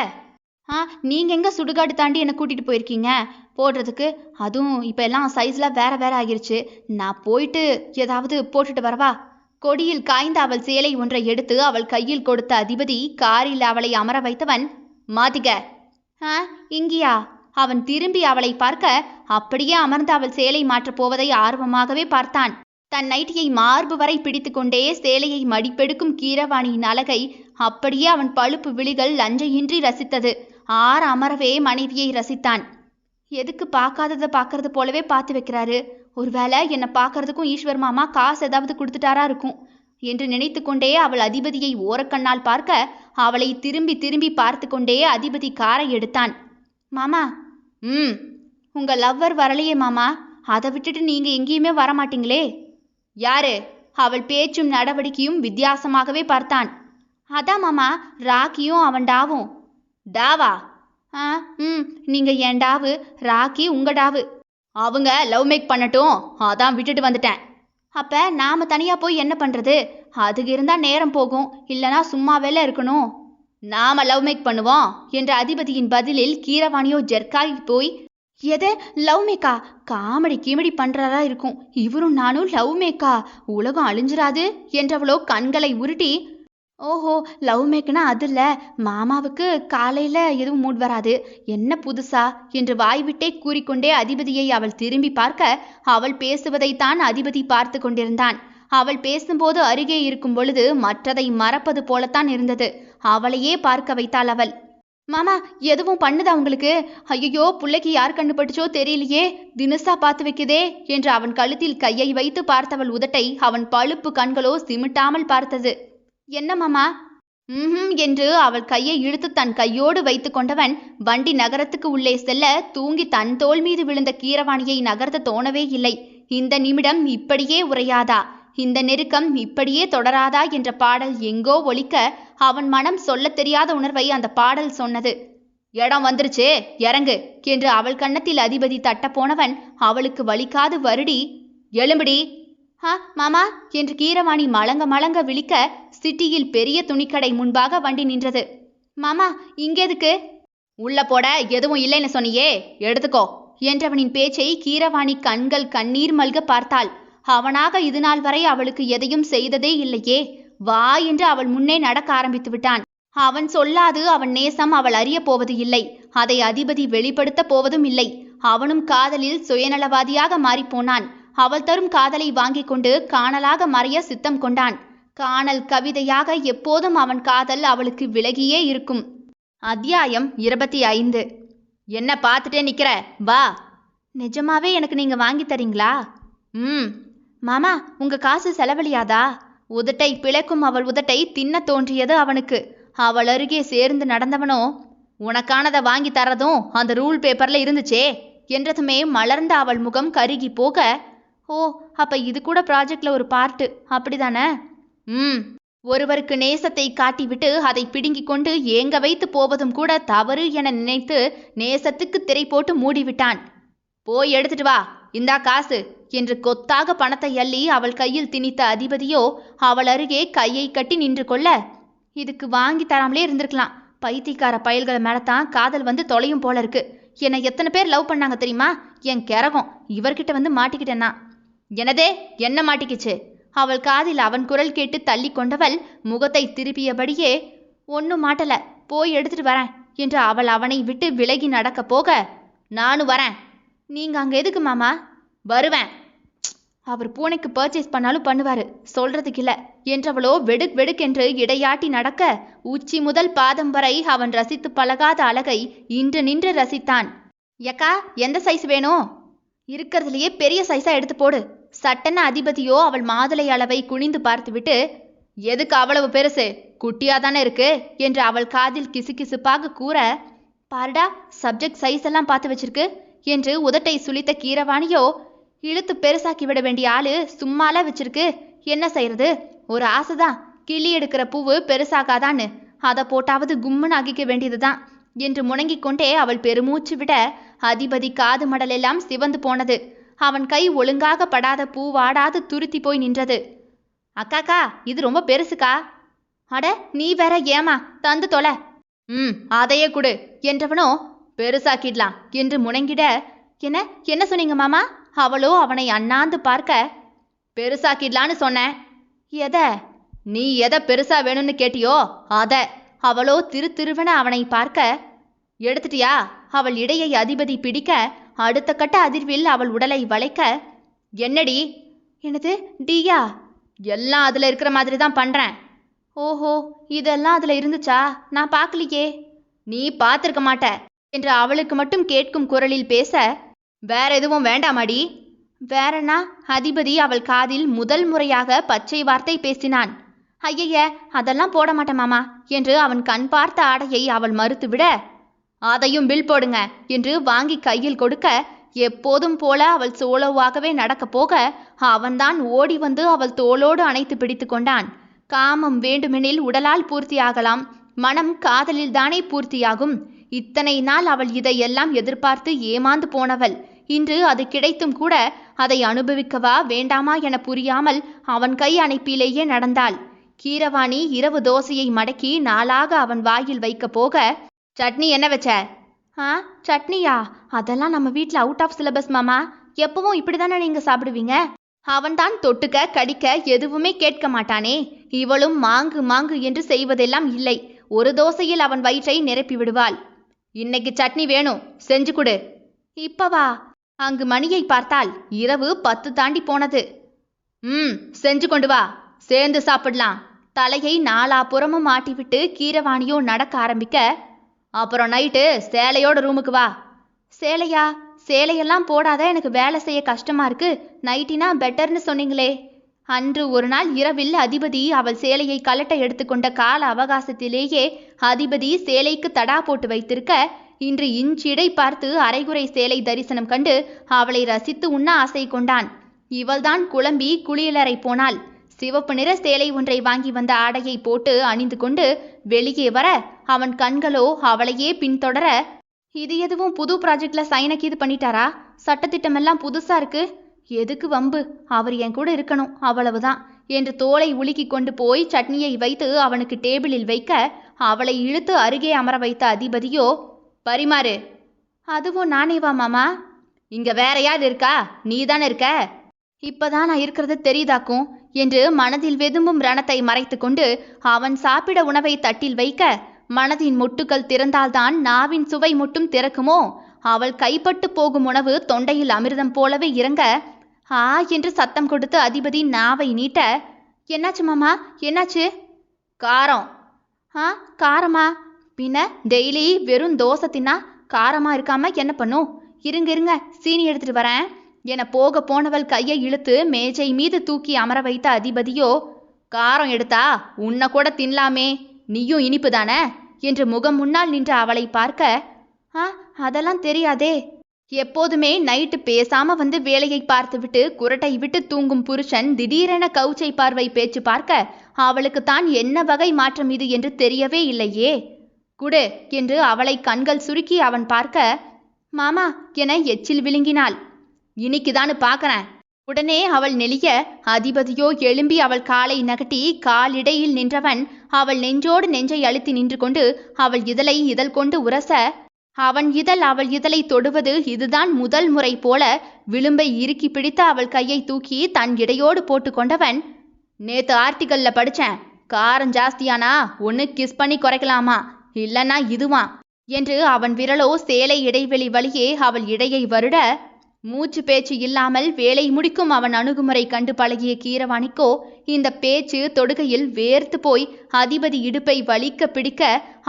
நீங்க எங்க சுடுகாடு தாண்டி என்னை கூட்டிட்டு போயிருக்கீங்க போடுறதுக்கு? அதுவும் இப்ப எல்லாம் சைஸ்ல வேற வேற ஆகிருச்சு. நான் போயிட்டு ஏதாவது போட்டுட்டு வரவா? கொடியில் காய்ந்த அவள் சேலை ஒன்றை எடுத்து அவள் கையில் கொடுத்த அதிபதி காரில் அவளை அமர வைத்தவன், மாத்திக்க. இங்கியா? அவன் திரும்பி அவளை பார்க்க அப்படியே அமர்ந்து அவள் சேலை மாற்றப் போவதை ஆர்வமாகவே பார்த்தான். தன் நைட்டியை மார்பு வரை பிடித்து கொண்டே சேலையை மடிப்பெடுக்கும் கீரவாணியின் அழகை அப்படியே அவன் பழுப்பு விழிகள் லஞ்சையின்றி ரசித்தது. அமரவே மனைவியை ரசித்தான். எதுக்கு பார்க்காததை பார்க்கறது போலவே பார்த்து வைக்கிறாரு? ஒருவேளை என்னை பார்க்கறதுக்கும் ஈஸ்வர் மாமா காசு ஏதாவது கொடுத்துட்டாரா இருக்கும். என்று நினைத்து கொண்டே அவள் அதிபதியை ஓரக்கண்ணால் பார்க்க அவளை திரும்பி திரும்பி பார்த்து கொண்டே அதிபதி காரை எடுத்தான். மாமா, உங்க லவ்வர் வரலையே மாமா, அதை விட்டுட்டு நீங்க எங்கேயுமே வரமாட்டீங்களே? யாரு? அவள் பேச்சும் நடவடிக்கையும் வித்தியாசமாகவே பார்த்தான். அதான் மாமா, ராக்கியும் அவன் டாவும். டாவா? நீங்க என் டாவு, ராக்கி உங்க டாவு. அவங்க லவ் மேக் பண்ணட்டும், அதான் விட்டுட்டு வந்துட்டேன். அப்ப நாம தனியா போய் என்ன பண்றது? அதுக்கு இருந்தா நேரம் போகும், இல்லனா சும்மாவேல இருக்கணும். நாம லவ் மேக் பண்ணுவோம் என்ற அதிபதியின் பதிலில் கீரவாணியோ ஜெர்க்காகி போய், எது லவ் மேக்கா? காமெடி கீமெடி பண்றதா இருக்கும். இவரும் நானும் லவ் மேக்கா? உலகம் அழிஞ்சிராது என்றவளோ கண்களை உருட்டி, ஓஹோ லவ் மேக்குனா அது இல்ல, மாமாவுக்கு காலையில எதுவும் மூட் வராது, என்ன புதுசா என்று வாய்விட்டே கூறிக்கொண்டே அதிபதியை அவள் திரும்பி பார்க்க அவள் பேசுவதைத்தான் அதிபதி பார்த்து கொண்டிருந்தான். அவள் பேசும்போது அருகே இருக்கும் பொழுது மற்றதை மறப்பது போலத்தான் இருந்தது. அவளையே பார்க்க வைத்தாள் அவள். மாமா, எதுவும் பண்ணுதா உங்களுக்கு? ஐயோ, புள்ளைக்கு யார் கண்டுபட்டுச்சோ தெரியலையே, தினுசா பார்த்து வைக்குதே என்று அவன் கழுத்தில் கையை வைத்து பார்த்தவள் உதட்டை அவன் பழுப்பு கண்களோ சிமிட்டாமல் பார்த்தது. என்ன மாமா? என்று அவள் கையை இழுத்து தன் கையோடு வைத்து கொண்டவன் வண்டி நகரத்துக்கு உள்ளே செல்ல தூங்கி தன் தோள் மீது விழுந்த கீரவாணியை நகர்த்த தோணவே இல்லை. இந்த நிமிடம் இப்படியே உரையாதா, இந்த நெருக்கம் இப்படியே தொடராதா என்ற பாடல் எங்கோ ஒலிக்க அவன் மனம் சொல்ல தெரியாத உணர்வை அந்த பாடல் சொன்னது. இடம் வந்துருச்சு, இறங்கு என்று அவள் கன்னத்தில் அதிபதி தட்ட போனவன் அவளுக்கு வலிக்காது வருடி, எழும்படி. மாமா என்று கீரவாணி மலங்க மலங்க விழிக்க சிட்டியில் பெரிய துணிக்கடை முன்பாக வண்டி நின்றது. மாமா, இங்கெதுக்கு? உள்ள போட எதுவும் இல்லைன்னு சொன்னியே, எடுத்துக்கோ என்றவனின் பேச்சை கீரவாணி கண்கள் கண்ணீர் மல்க பார்த்தாள். அவனாக இதுநாள் வரை அவளுக்கு எதையும் செய்ததே இல்லையே. வா என்று அவள் முன்னே நடக்க ஆரம்பித்து விட்டான். அவன் சொல்லாது அவன் நேசம் அவள் அறிய போவது இல்லை, அதை அதிபதி வெளிப்படுத்த போவதும் இல்லை. அவனும் காதலில் சுயநலவாதியாக மாறிப்போனான். அவள் தரும் காதலை வாங்கி கொண்டு காணலாக மறைய சித்தம் கொண்டான். காணல் கவிதையாக எப்போதும் அவன் காதல் அவளுக்கு விலகியே இருக்கும். அத்தியாயம் 25. என்ன பார்த்துட்டே நிக்கிற? வா. நிஜமாவே எனக்கு நீங்க வாங்கி தரீங்களா? மாமா, உங்க காசு செலவழியாதா? உதட்டை பிளக்கும் அவள் உதட்டை தின்ன தோன்றியது அவனுக்கு. அவள் அருகே சேர்ந்து நடந்தவனோ, உனக்கானதை வாங்கி தரதும் அந்த ரூல் பேப்பர்ல இருந்துச்சே என்றதுமே மலர்ந்த அவள் முகம் கருகி போக, ஓ அப்ப இது கூட ப்ராஜெக்ட்ல ஒரு பார்ட்டு, அப்படிதானே? ஒருவருக்கு நேசத்தை காட்டிவிட்டு அதை பிடுங்கி கொண்டு ஏங்க வைத்து போவதும் கூட தவறு என நினைத்து நேசத்துக்கு திரை போட்டு மூடிவிட்டான். போய் எடுத்துட்டு வா, இந்தா காசு என்று கொத்தாக பணத்தை அள்ளி அவள் கையில் திணித்த அதிபதியோ அவள் அருகே கையை கட்டி நின்று கொள்ள, இதுக்கு வாங்கி தராமலே இருந்திருக்கலாம். பைத்தியக்கார பயல்களை மேலத்தான் காதல் வந்து தொலையும் போல இருக்கு. என்னை எத்தனை பேர் லவ் பண்ணாங்க தெரியுமா? என் கரகம் இவர்கிட்ட வந்து மாட்டிக்கிட்டேன்னா. எனதே என்ன மாட்டிக்கிச்சு? அவள் காதில் அவன் குரல் கேட்டு தள்ளி கொண்டவள் முகத்தை திருப்பியபடியே, ஒன்னும் மாட்டல, போய் எடுத்துட்டு வரேன் என்று அவள் அவனை விட்டு விலகி நடக்க போக, நானும் வரேன். நீங்க அங்க எதுக்கு மாமா? வருவேன். அவர் பூனைக்கு பர்ச்சேஸ் பண்ணாலும் பண்ணுவாரு, சொல்றதுக்கு இல்ல என்றவளோ வெடுக் வெடுக்கென்று இடையாட்டி நடக்க உச்சி முதல் பாதம் வரை அவன் ரசித்து பழகாத அழகை இன்று நின்று ரசித்தான். யக்கா, எந்த சைஸ் வேணும்? இருக்கிறதுலையே பெரிய சைஸா எடுத்து போடு. சட்டன அதிபதியோ அவள் மாதுளை அளவை குனிந்து பார்த்துவிட்டு, எதுக்கு அவ்வளவு பெருசு? குட்டியாதானே இருக்கு என்று அவள் காதில் கிசுகிசுப்பாக கூற, பாருடா சப்ஜெக்ட் சைஸ் எல்லாம் பார்த்து வச்சிருக்கு என்று உதட்டை சுளித்த கீரவாணியோ, இழுத்து பெருசாக்கி விட வேண்டிய ஆளு சும்மால வச்சிருக்கு, என்ன செய்யறது? ஒரு ஆசைதான், கிளி எடுக்கிற பூவு பெருசாகாதான்னு, அதை போட்டாவது கும்முன்னு ஆகிக்க வேண்டியதுதான் என்று முணங்கிக் கொண்டே அவள் பெருமூச்சு விட அதிபதி காது மடலெல்லாம் சிவந்து போனது. அவன் கை ஒழுங்காக படாத பூ வாடாது துருத்தி போய் நின்றது. அக்காக்கா, இது ரொம்ப பெருசுக்கா. அட நீ வேற, ஏமா தந்து தொலை. அதையே கொடு என்றவனோ, பெருசாக்கிடலாம் என்று முணங்கிட, என்ன சொன்னீங்க மாமா? அவளோ அவனை அண்ணாந்து பார்க்க, பெருசாக்கிடலான்னு சொன்னேன். எதை? நீ எதை பெருசா வேணும்னு கேட்டியோ அத. அவளோ திருவென அவனை பார்க்க, எடுத்துட்டியா? அவள் இடையை அதிபதி பிடிக்க அடுத்த கட்ட அதிர்வில் அவள் உடலை வளைக்க, என்னடி? எனது டியா? எல்லாம் அதுல இருக்கிற மாதிரி தான் பண்றேன். ஓஹோ, இதெல்லாம் அதுல இருந்துச்சா? நான் பார்க்கலையே. நீ பார்த்திருக்க மாட்ட என்று அவளுக்கு மட்டும் கேட்கும் குரலில் பேச, வேற எதுவும் வேண்டாமாடி? வேறனா? அதிபதி அவள் காதில் முதல் முறையாக பச்சை வார்த்தை பேசினான். ஐயைய, அதெல்லாம் போட மாட்டேன் மாமா என்று அவன் கண் பார்த்த ஆடையை அவள் மறுத்துவிட, அதையும் பில் போடுங்க என்று வாங்கி கையில் கொடுக்க, எப்போதும் போல அவள் சோலோவாகவே நடக்கப் போக அவன்தான் ஓடி வந்து அவள் தோளோடு அணைத்து பிடித்து கொண்டான். காமம் வேண்டுமெனில் உடலால் பூர்த்தியாகலாம், மனம் காதலில் தானே பூர்த்தியாகும். இத்தனை நாள் அவள் இதையெல்லாம் எதிர்பார்த்து ஏமாந்து போனவள் இன்று அது கிடைத்தும் கூட அதை அனுபவிக்கவா வேண்டாமா என புரியாமல் அவன் கை அணைப்பிலேயே நடந்தாள். கீரவாணி இரவு தோசையை மடக்கி நாளாக அவன் வாயில் வைக்க போக, சட்னி என்ன வச்ச? சட்னியா? அதெல்லாம் நம்ம வீட்டில் அவுட் ஆஃப் சிலபஸ் மாமா. எப்பவும் இப்படிதானே நீங்க சாப்பிடுவீங்க? அவன்தான் தொட்டுக்க கடிக்க எதுவுமே கேட்க மாட்டானே. இவளும் மாங்கு மாங்கு என்று செய்வதெல்லாம் இல்லை. ஒரு தோசையில் அவன் வயிற்றை நிரப்பி விடுவாள். இன்னைக்கு சட்னி வேணும், செஞ்சு கொடு. இப்பவா? அங்கு மணியை பார்த்தால் இரவு 10 தாண்டி போனது. செஞ்சு கொண்டு வா, சேர்ந்து சாப்பிடலாம். தலையை நாலாபுறமும் மாட்டிவிட்டு கீரவாணியோ நடக்க ஆரம்பிக்க, அப்புறம் நைட்டு சேலையோட ரூமுக்கு வா. சேலையா? சேலையெல்லாம் போடாத, எனக்கு வேலை செய்ய கஷ்டமா இருக்கு. நைட்டினா பெட்டர்னு சொன்னீங்களே. அன்று ஒரு நாள் இரவில் அதிபதி அவள் சேலையை கலட்ட எடுத்துக்கொண்ட கால அவகாசத்திலேயே அதிபதி சேலைக்கு தடா போட்டு வைத்திருக்க, இன்று இன்றிடை பார்த்து அரைகுறை சேலை தரிசனம் கண்டு அவளை ரசித்து உண்ண ஆசை கொண்டான். இவள்தான் குழம்பி குளியலறை போனாள். சிவப்பு நிற சேலை ஒன்றை வாங்கி வந்த ஆடையை போட்டு அணிந்து கொண்டு வெளியே வர அவன் கண்களோ அவளையே பின்தொடர, இது எதுவும் புது ப்ராஜெக்ட்ல சைனுக்கு இது பண்ணிட்டாரா? சட்டத்திட்டமெல்லாம் புதுசா இருக்கு. எதுக்கு வம்பு? அவர் என் கூட இருக்கணும், அவ்வளவுதான் என்று தோலை உலுக்கி கொண்டு போய் சட்னியை வைத்து அவனுக்கு டேபிளில் வைக்க, அவளை இழுத்து அருகே அமர வைத்த அதிபதியோ, பரிமாறு. அதுவும் நானேவா மாமா? இங்க வேற யார் இருக்கா? நீ தானே இருக்க. இப்பதான் நான் இருக்கிறது தெரியுதாக்கும் என்று மனதில் வெதும்பும் ரணத்தை மறைத்து கொண்டு அவன் சாப்பிட உணவை தட்டில் வைக்க, மனதின் மொட்டுக்கள் திறந்தால்தான் நாவின் சுவை மட்டும் திறக்குமோ? அவள் கைப்பட்டு போகும் உணவு தொண்டையில் அமிர்தம் போலவே இறங்க, ஆ என்று சத்தம் கொடுத்து அதிபதி நாவை நீட்ட, என்னாச்சு மாமா, என்னாச்சு? காரம். காரமா? பின்ன டெய்லி வெறும் தோசை தின்னா காரமா இருக்காம என்ன பண்ணும்? இருங்க சீனி எடுத்துட்டு வரேன் என போக போனவள் கையை இழுத்து மேஜை மீது தூக்கி அமர வைத்த அதிபதியோ, காரம் எடுத்தா உன்னை கூட தின்னலாமே, நீயும் இனிப்பு தானே என்று முகம் முன்னால் நின்ற அவளை பார்க்க, அதெல்லாம் தெரியாதே. எப்போதுமே நைட்டு பேசாம வந்து வேலையை பார்த்துவிட்டு குரட்டை விட்டு தூங்கும் புருஷன் திடீரென கவுச்சை பார்வை பேச்சு பார்க்க அவளுக்கு தான் என்ன வகை மாற்றம் இது என்று தெரியவே இல்லையே. குடு என்று அவளை கண்கள் சுருக்கி அவன் பார்க்க, மாமா என எச்சில் விழுங்கினாள். இன்னைக்குதான்னு பார்க்கறேன். உடனே அவள் நெளிய அதிபதியோ எழும்பி அவள் காலை நகட்டி காலிடையில் நின்றவன் அவள் நெஞ்சோடு நெஞ்சை அழுத்தி நின்று கொண்டு அவள் இதழை இதழ் கொண்டு உரச, அவன் இதழ் அவள் இதழை தொடுவது இதுதான் முதல் முறை போல விளிம்பை இறுக்கி பிடித்த அவள் கையை தூக்கி தன் இடையோடு போட்டு கொண்டவன், நேத்து ஆர்டிக்கல்ல படிச்சேன், காரம் ஜாஸ்தியானா ஒன்று கிஸ் பண்ணி குறைக்கலாமா, இல்லைன்னா இதுவா என்று அவன் விரலோ சேலை இடைவெளி வழியே அவள் இடையை வருட, மூச்சு பேச்சு இல்லாமல் வேலை முடிக்கும் அவன் அணுகுமுறை கண்டு பழகிய கீரவாணிக்கோ இந்த பேச்சு தொடுகையில் வேர்த்து போய் அதிபதி இடுப்பை வலிக்க பிடிக்க,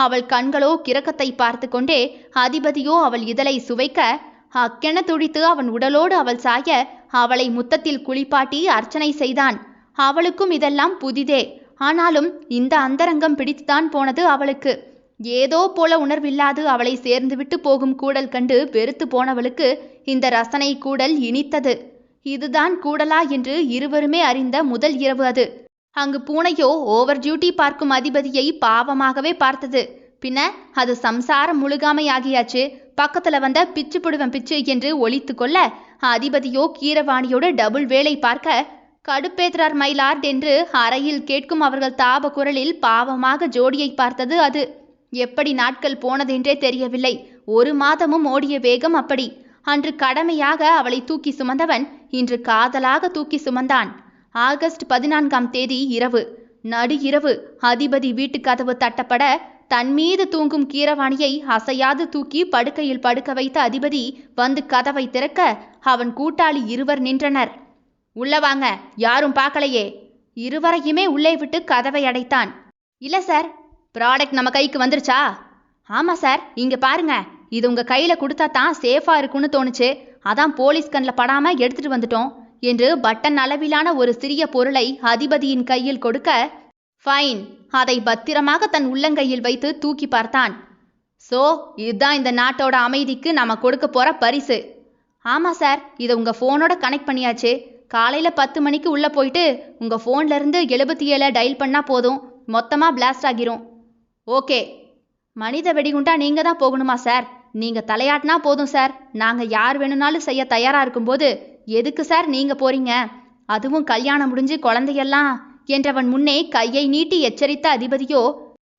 அவள் கண்களோ கிறக்கத்தை பார்த்து கொண்டே அதிபதியோ அவள் இதழை சுவைக்க, அக்கென துடித்து அவன் உடலோடு அவள் சாய அவளை முத்தத்தில் குளிப்பாட்டி அர்ச்சனை செய்தான். அவளுக்கும் இதெல்லாம் புதிதே. ஆனாலும் இந்த அந்தரங்கம் பிடித்துதான் போனது அவளுக்கு. ஏதோ போல உணர்வில்லாது அவளை சேர்ந்துவிட்டு போகும் கூடல் கண்டு வெறுத்து போனவளுக்கு இந்த ரசனை கூடல் இனித்தது. இதுதான் கூடலா என்று இருவருமே அறிந்த முதல் இரவு அது. அங்கு பூனையோ ஓவர் டியூட்டி பார்க்கும் அதிபதியை பாவமாகவே பார்த்தது. பின்ன அது சம்சாரம் முழுகாமையாகியாச்சு. பக்கத்துல வந்த பிச்சு புடுவன் பிச்சு என்று ஒலித்து கொள்ள அதிபதியோ கீரவாணியோடு டபுள் வேலை பார்க்க, கடுப்பேற்றார் மைலார்ட் என்று அறையில் கேட்கும் அவர்கள் தாப குரலில் பாவமாக ஜோடியை பார்த்தது அது. எப்படி நாட்கள் போனதென்றே தெரியவில்லை. 1 மாதமும் ஓடிய வேகம் அப்படி. அன்று கடமையாக அவளை தூக்கி சுமந்தவன் இன்று காதலாக தூக்கி சுமந்தான். ஆகஸ்ட் 14ஆம் தேதி இரவு, நடு இரவு. அதிபதி வீட்டு கதவு தட்டப்பட தன் மீது தூங்கும் கீரவாணியை அசையாது தூக்கி படுக்கையில் படுக்க வைத்த அதிபதி வந்து கதவை திறக்க அவன் கூட்டாளி இருவர் நின்றனர். உள்ள வாங்க, யாரும் பார்க்கலையே. இருவரையுமே உள்ளே விட்டு கதவை அடைத்தான். இல்ல சார். ப்ராடக்ட் நம்ம கைக்கு வந்துருச்சா? ஆமாம் சார், இங்கே பாருங்க, இது உங்கள் கையில் கொடுத்தா தான் சேஃபாக இருக்குன்னு தோணுச்சு. அதான் போலீஸ் கண்ணில் படாம எடுத்துட்டு வந்துட்டோம் என்று பட்டன் அளவிலான ஒரு சிறிய பொருளை அதிபதியின் கையில் கொடுக்க, ஃபைன், அதை பத்திரமாக தன் உள்ளங்கையில் வைத்து தூக்கி பார்த்தான். சோ, இதுதான் இந்த நாட்டோட அமைதிக்கு நாம கொடுக்க போற பரிசு. ஆமா சார், இதை உங்க போனோட கனெக்ட் பண்ணியாச்சு. காலையில 10 மணிக்கு உள்ள போயிட்டு உங்க போன்ல இருந்து 77 டயல் பண்ணா போதும், மொத்தமா பிளாஸ்ட் ஆகிரும். ஓகே. மனித வெடிகுண்டா நீங்க தான் போகணுமா சார்? நீங்க தலையாட்டினா போதும் சார், நாங்க யார் வேணும்னாலும் செய்ய தயாரா இருக்கும்போது எதுக்கு சார் நீங்க போறீங்க? அதுவும் கல்யாணம் முடிஞ்சு குழந்தையெல்லாம் என்றவன் முன்னே கையை நீட்டி எச்சரித்த அதிபதியோ,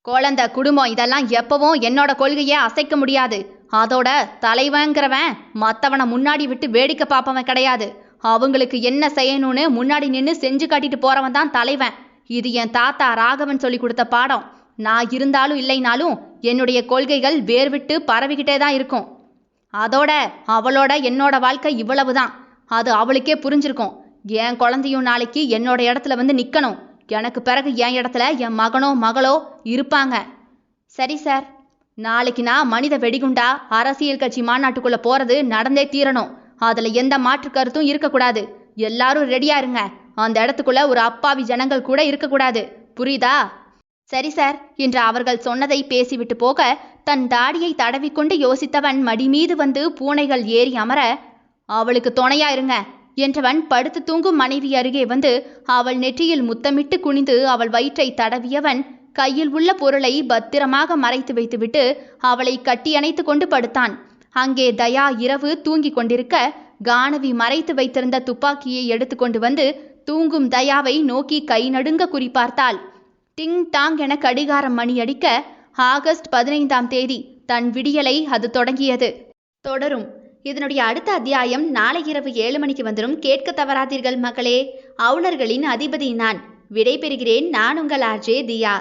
குழந்தை குடும்பம் இதெல்லாம் எப்பவும் என்னோட கொள்கையை அசைக்க முடியாது. அதோட தலைவங்கிறவன் மற்றவனை முன்னாடி விட்டு வேடிக்கை பார்ப்பவன் கிடையாது. அவங்களுக்கு என்ன செய்யணும்னு முன்னாடி நின்று செஞ்சு காட்டிட்டு போறவன் தான் தலைவன். இது என் தாத்தா ராகவன் சொல்லி கொடுத்த பாடம். நான் இருந்தாலும் இல்லைனாலும் என்னுடைய கொள்கைகள் வேர் விட்டு பரவிக்கிட்டே தான் இருக்கும். அதோட அவளோட என்னோட வாழ்க்கை இவ்வளவுதான். அது அவளுக்கே புரிஞ்சிருக்கும். என் குழந்தையும் நாளைக்கு என்னோட இடத்துல வந்து நிற்கணும். எனக்கு பிறகு என் இடத்துல என் மகனோ மகளோ இருப்பாங்க. சரி சார், நாளைக்கு நான் மனித வெடிகுண்டா அரசியல் கட்சி மாநாட்டுக்குள்ள போறது நடந்தே தீரணும். அதுல எந்த மாற்று கருத்தும் இருக்கக்கூடாது. எல்லாரும் ரெடியா இருங்க. அந்த இடத்துக்குள்ள ஒரு அப்பாவி ஜனங்கள் கூட இருக்கக்கூடாது. புரியுதா? சரி சார் என்று அவர்கள் சொன்னதை பேசிவிட்டு போக, தன் தாடியை தடவிக்கொண்டு யோசித்தவன் மடி மீது வந்து பூனைகள் ஏறி அமர, அவளுக்கு துணையா இருங்க என்றவன் படுத்து தூங்கும் மனைவி அருகே வந்து அவள் நெற்றியில் முத்தமிட்டு குனிந்து அவள் வயிற்றை தடவியவன் கையில் உள்ள பொருளை பத்திரமாக மறைத்து வைத்துவிட்டு அவளை கட்டியணைத்து கொண்டு படுத்தான். அங்கே தயா இரவு தூங்கிக் கொண்டிருக்க, கானவி மறைத்து வைத்திருந்த துப்பாக்கியை எடுத்துக்கொண்டு வந்து தூங்கும் தயாவை நோக்கி கை நடுங்க குறிப்பார்த்தாள். டிங் டாங் என கடிகாரம் மணி அடிக்க, ஆகஸ்ட் 15ஆம் தேதி தன் விடியலை அது தொடங்கியது. தொடரும். இதனுடைய அடுத்த அத்தியாயம் நாளை இரவு 7 மணிக்கு வந்துடும். கேட்க தவறாதீர்கள் மக்களே. அவுணர்களின் அதிபதி நான். விடை பெறுகிறேன். நான் உங்கள் ஆர்ஜே தியா.